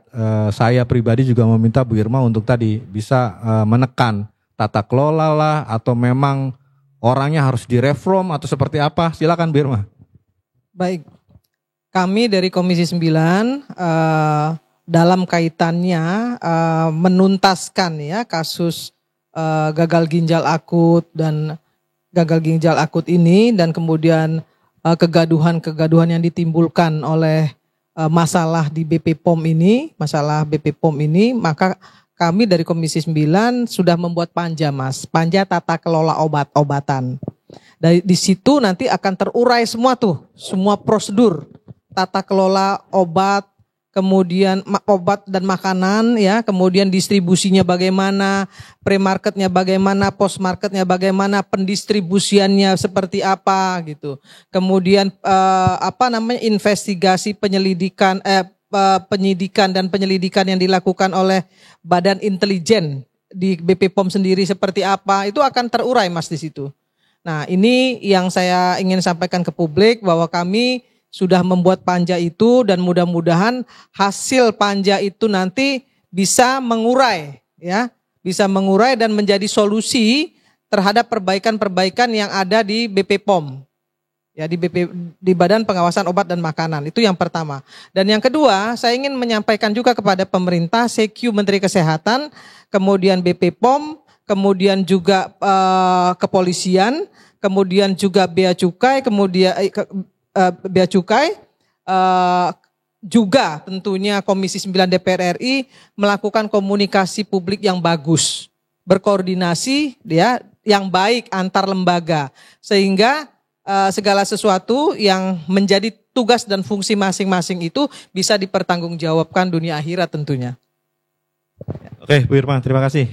saya pribadi juga meminta Bu Irma untuk tadi bisa menekan tata kelola lah, atau memang orangnya harus direform atau seperti apa. Silakan Bu Irma. Baik, kami dari Komisi 9 dalam kaitannya menuntaskan ya kasus gagal ginjal akut ini, dan kemudian kegaduhan-kegaduhan yang ditimbulkan oleh masalah di BP POM ini, maka kami dari Komisi 9 sudah membuat panja panja tata kelola obat-obatan. Di situ nanti akan terurai semua prosedur tata kelola obat, kemudian obat dan makanan ya, kemudian distribusinya bagaimana, pre-marketnya bagaimana, post-marketnya bagaimana, pendistribusiannya seperti apa gitu. Kemudian investigasi penyidikan dan penyelidikan yang dilakukan oleh Badan Intelijen di BP POM sendiri seperti apa, itu akan terurai Mas di situ. Nah, ini yang saya ingin sampaikan ke publik bahwa kami sudah membuat panja itu, dan mudah-mudahan hasil panja itu nanti bisa mengurai, ya, bisa mengurai dan menjadi solusi terhadap perbaikan-perbaikan yang ada di BP POM, ya, di Badan Pengawasan Obat dan Makanan. Itu yang pertama. Dan yang kedua, saya ingin menyampaikan juga kepada pemerintah, CQ Menteri Kesehatan, kemudian BP POM, kemudian juga kepolisian, kemudian juga Bea Cukai, kemudian Bea Cukai, juga tentunya Komisi 9 DPR RI melakukan komunikasi publik yang bagus, berkoordinasi, ya, yang baik antar lembaga, sehingga segala sesuatu yang menjadi tugas dan fungsi masing-masing itu bisa dipertanggungjawabkan dunia akhirat tentunya. Oke, Bu Irma, terima kasih.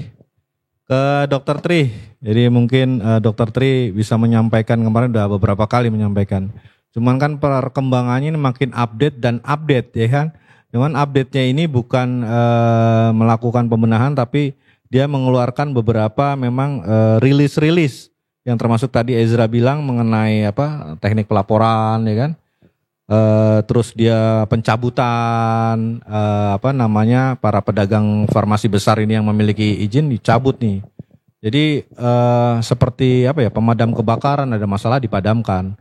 Ke Dr. Tri, jadi mungkin Dr. Tri bisa menyampaikan, kemarin udah beberapa kali menyampaikan. Cuman kan perkembangannya ini makin update dan update, ya kan. Cuman update-nya ini bukan melakukan pembenahan, tapi dia mengeluarkan beberapa memang rilis-rilis yang termasuk tadi Ezra bilang mengenai teknik pelaporan, ya kan. Terus dia pencabutan para pedagang farmasi besar ini yang memiliki izin dicabut nih. Jadi seperti pemadam kebakaran, ada masalah dipadamkan.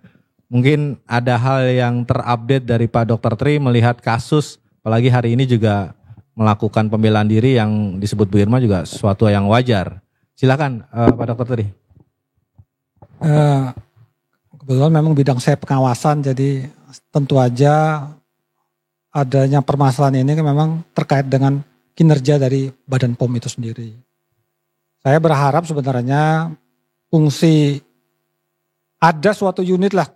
Mungkin ada hal yang terupdate dari Pak Dr. Tri melihat kasus, apalagi hari ini juga melakukan pembelaan diri yang disebut Bu Irma juga sesuatu yang wajar. Silakan Pak Dr. Tri. Kebetulan memang bidang saya pengawasan, jadi tentu aja adanya permasalahan ini memang terkait dengan kinerja dari Badan POM itu sendiri. Saya berharap sebenarnya fungsi ada suatu unit lah,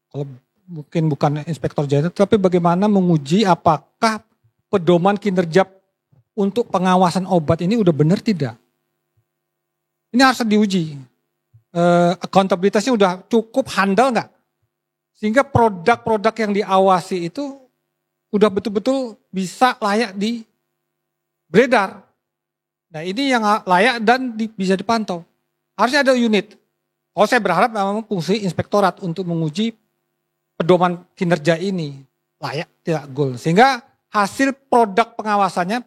kalau mungkin bukan inspektor jenderal, tapi bagaimana menguji apakah pedoman kinerja untuk pengawasan obat ini udah benar tidak. Ini harus diuji. Akuntabilitasnya udah cukup handal nggak? Sehingga produk-produk yang diawasi itu udah betul-betul bisa layak di beredar. Nah ini yang layak dan bisa dipantau. Harusnya ada unit. Kalau saya berharap memang fungsi inspektorat untuk menguji pedoman kinerja ini layak tidak goal. Sehingga hasil produk pengawasan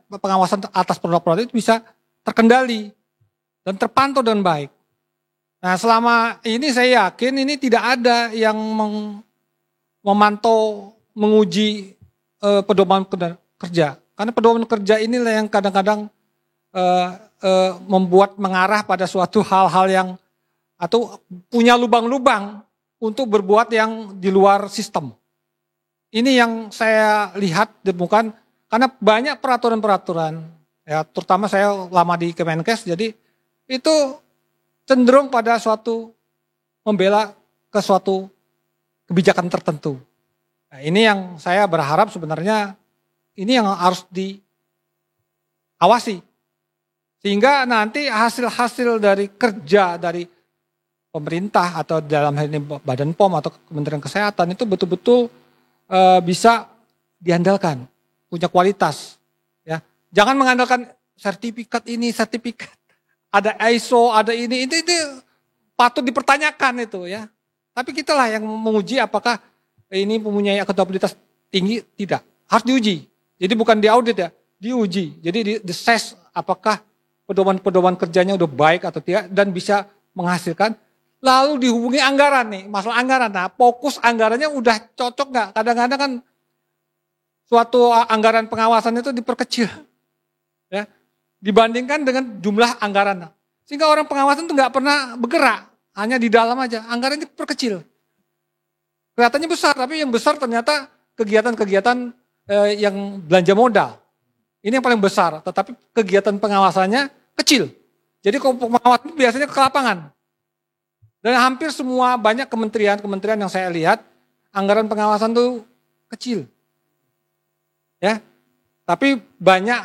atas produk-produk itu bisa terkendali dan terpantau dengan baik. Nah selama ini saya yakin ini tidak ada yang memantau, menguji pedoman kerja. Karena pedoman kerja inilah yang kadang-kadang membuat mengarah pada suatu hal-hal yang atau punya lubang-lubang untuk berbuat yang di luar sistem. Ini yang saya lihat ditemukan karena banyak peraturan-peraturan, ya terutama saya lama di Kemenkes, jadi itu cenderung pada suatu membela ke suatu kebijakan tertentu. Nah, ini yang saya berharap sebenarnya ini yang harus diawasi. Sehingga nanti hasil-hasil dari kerja dari pemerintah atau dalam hal ini Badan POM atau Kementerian Kesehatan itu betul-betul bisa diandalkan, punya kualitas. Ya, jangan mengandalkan sertifikat ini, sertifikat ada ISO, ada ini patut dipertanyakan itu ya. Tapi kita lah yang menguji apakah ini mempunyai akuntabilitas tinggi, tidak. Harus diuji. Jadi bukan diaudit ya, diuji. Jadi di-assess apakah pedoman-pedoman kerjanya udah baik atau tidak dan bisa menghasilkan. Lalu dihubungi anggaran nih, masalah anggaran. Nah fokus anggarannya udah cocok nggak? Kadang-kadang kan suatu anggaran pengawasan itu diperkecil. Ya, dibandingkan dengan jumlah anggaran. Sehingga orang pengawasan itu nggak pernah bergerak. Hanya di dalam aja, anggaran itu perkecil. Kelihatannya besar, tapi yang besar ternyata kegiatan-kegiatan yang belanja modal. Ini yang paling besar, tetapi kegiatan pengawasannya kecil. Jadi kalau pengawas itu biasanya ke lapangan. Dan hampir semua banyak kementerian yang saya lihat, anggaran pengawasan itu kecil. Ya, tapi banyak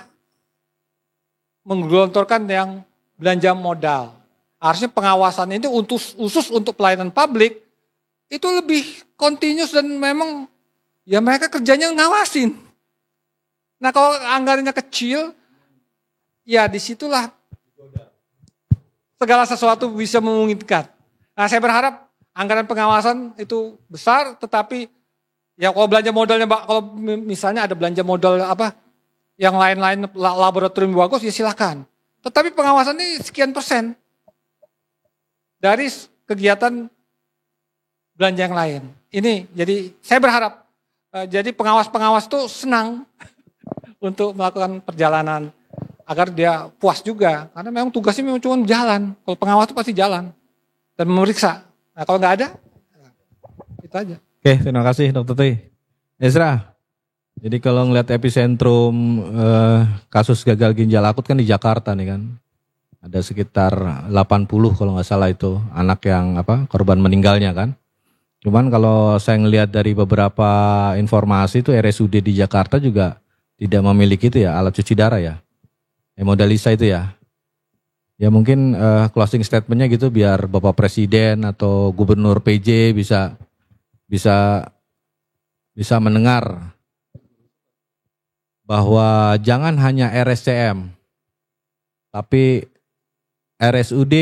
menggelontorkan yang belanja modal. Harusnya pengawasan ini khusus untuk pelayanan publik itu lebih continuous dan memang ya mereka kerjanya ngawasin. Nah kalau anggarannya kecil, ya disitulah segala sesuatu bisa memungkinkan. Nah saya berharap anggaran pengawasan itu besar tetapi Ya kalau belanja modalnya Mbak, kalau misalnya ada belanja modal apa yang lain-lain laboratorium bagus ya silakan. Tetapi pengawasan ini sekian persen dari kegiatan belanja yang lain. Ini jadi saya berharap jadi pengawas-pengawas tuh senang untuk melakukan perjalanan agar dia puas juga. Karena memang tugasnya memang cuma jalan. Kalau pengawas itu pasti jalan dan memeriksa. Nah kalau nggak ada, itu aja. Oke, terima kasih Dr. Tri. Ezra, jadi kalau ngeliat epicentrum kasus gagal ginjal akut kan di Jakarta nih kan. Ada sekitar 80 kalau nggak salah itu anak yang korban meninggalnya kan. Cuman kalau saya ngelihat dari beberapa informasi itu RSUD di Jakarta juga tidak memiliki itu ya alat cuci darah ya. Hemodialisa itu ya. Ya mungkin closing statementnya gitu biar Bapak Presiden atau Gubernur PJ bisa mendengar bahwa jangan hanya RSCM tapi RSUD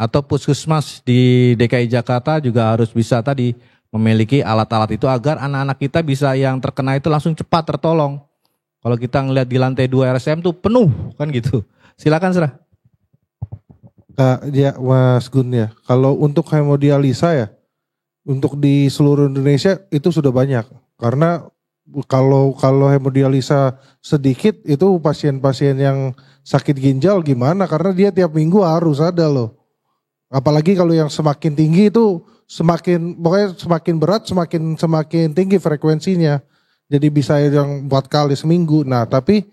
atau puskesmas di DKI Jakarta juga harus bisa tadi memiliki alat-alat itu agar anak-anak kita bisa yang terkena itu langsung cepat tertolong. Kalau kita ngelihat di lantai 2 RSCM tuh penuh kan gitu. Silakan Serah. Ya Mas Gun ya, kalau untuk hemodialisa ya, untuk di seluruh Indonesia itu sudah banyak. Karena kalau hemodialisa sedikit itu pasien-pasien yang sakit ginjal gimana? Karena dia tiap minggu harus ada loh. Apalagi kalau yang semakin tinggi itu pokoknya semakin berat semakin tinggi frekuensinya. Jadi bisa yang 4 kali seminggu. Nah tapi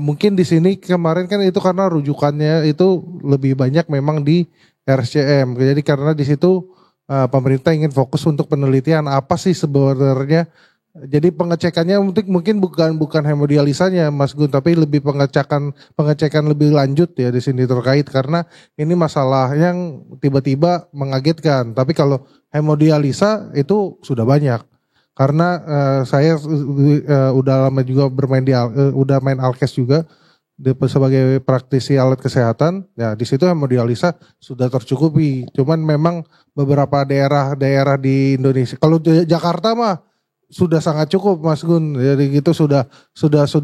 mungkin di sini kemarin kan itu karena rujukannya itu lebih banyak memang di RSCM. Jadi karena di situ pemerintah ingin fokus untuk penelitian apa sih sebenarnya. Jadi pengecekannya mungkin bukan hemodialisanya Mas Gun, tapi lebih pengecekan lebih lanjut ya di sini terkait karena ini masalah yang tiba-tiba mengagetkan. Tapi kalau hemodialisa itu sudah banyak. Karena saya udah lama juga udah main Alkes juga sebagai praktisi alat kesehatan. Ya di situ hemodialisa sudah tercukupi. Cuman memang beberapa daerah di Indonesia. Kalau Jakarta mah sudah sangat cukup Mas Gun. Jadi gitu sudah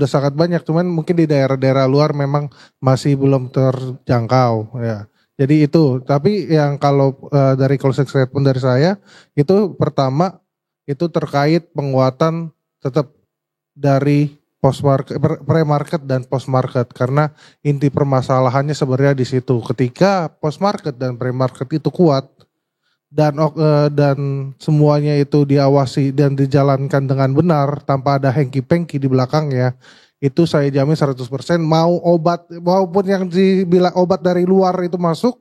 sangat banyak. Cuman mungkin di daerah-daerah luar memang masih belum terjangkau. Ya. Jadi itu. Tapi yang kalau dari closing statement dari saya itu pertama itu terkait penguatan tetap dari pre-market dan post-market karena inti permasalahannya sebenarnya di situ. Ketika post-market dan pre-market itu kuat dan semuanya itu diawasi dan dijalankan dengan benar tanpa ada hengki-pengki di belakangnya, itu saya jamin 100% mau obat maupun yang dibilang obat dari luar itu masuk,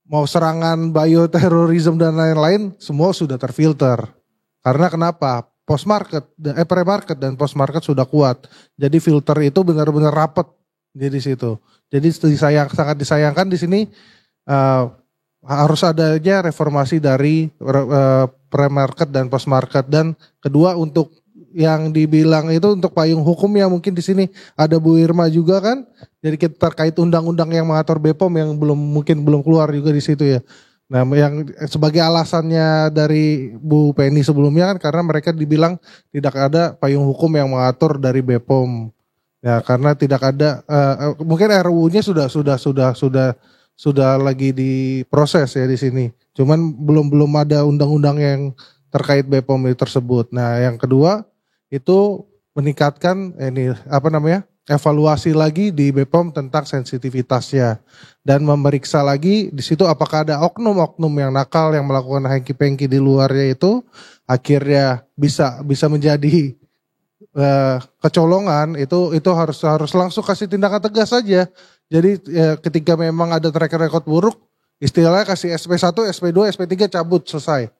mau serangan bioterorisme dan lain-lain semua sudah terfilter. Karena kenapa? Pre-market dan post-market sudah kuat. Jadi filter itu benar-benar rapat di situ. Jadi sangat disayangkan di sini harus adanya reformasi dari pre-market dan post-market. Dan kedua untuk yang dibilang itu untuk payung hukum ya mungkin di sini ada Bu Irma juga kan. Jadi terkait undang-undang yang mengatur BPOM yang belum keluar juga di situ ya. Nah, yang sebagai alasannya dari Bu Penny sebelumnya kan karena mereka dibilang tidak ada payung hukum yang mengatur dari BPOM. Ya, karena tidak ada mungkin RUU-nya sudah lagi diproses ya di sini. Cuman belum ada undang-undang yang terkait BPOM tersebut. Nah, yang kedua itu meningkatkan evaluasi lagi di BPOM tentang sensitivitasnya dan memeriksa lagi di situ apakah ada oknum-oknum yang nakal yang melakukan hengki-pengki di luarnya itu akhirnya bisa menjadi kecolongan itu harus langsung kasih tindakan tegas saja. Jadi ketika memang ada track record buruk istilahnya kasih SP1, SP2, SP3 cabut selesai.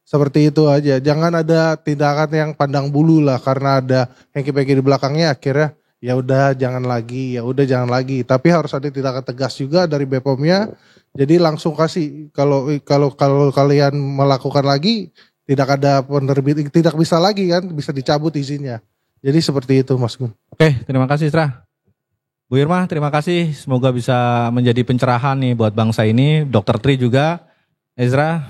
Seperti itu aja. Jangan ada tindakan yang pandang bulu lah karena ada hengki-pengki di belakangnya akhirnya ya udah jangan lagi. Tapi harus ada tindakan tegas juga dari BPOM-nya. Jadi langsung kasih kalau kalian melakukan lagi tidak ada penerbit, tidak bisa lagi kan, bisa dicabut izinnya. Jadi seperti itu Mas Gun. Oke, terima kasih Isra. Bu Irma, terima kasih. Semoga bisa menjadi pencerahan nih buat bangsa ini. Dr. Tri juga, Ezra.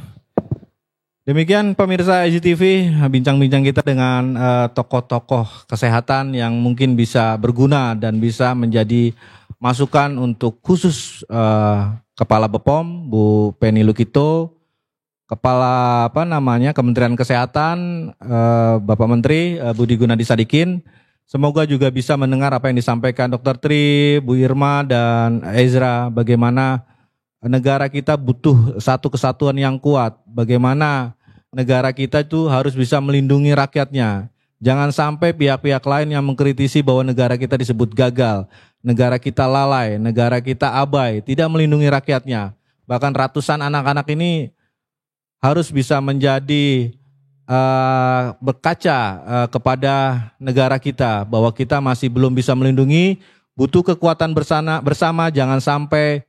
Demikian pemirsa EZTV, bincang-bincang kita dengan tokoh-tokoh kesehatan yang mungkin bisa berguna dan bisa menjadi masukan untuk khusus Kepala BPOM Bu Penny Lukito, Kepala Kementerian Kesehatan Bapak Menteri Budi Gunadi Sadikin. Semoga juga bisa mendengar apa yang disampaikan Dr. Tri, Bu Irma dan Ezra, bagaimana negara kita butuh satu kesatuan yang kuat. Bagaimana negara kita itu harus bisa melindungi rakyatnya. Jangan sampai pihak-pihak lain yang mengkritisi bahwa negara kita disebut gagal, negara kita lalai, negara kita abai, tidak melindungi rakyatnya. Bahkan ratusan anak-anak ini harus bisa menjadi berkaca kepada negara kita bahwa kita masih belum bisa melindungi, butuh kekuatan bersama, jangan sampai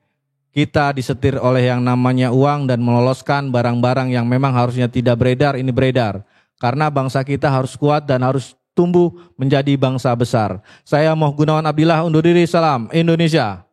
kita disetir oleh yang namanya uang dan meloloskan barang-barang yang memang harusnya tidak beredar, ini beredar. Karena bangsa kita harus kuat dan harus tumbuh menjadi bangsa besar. Saya Moh Gunawan Abdillah undur diri, salam Indonesia.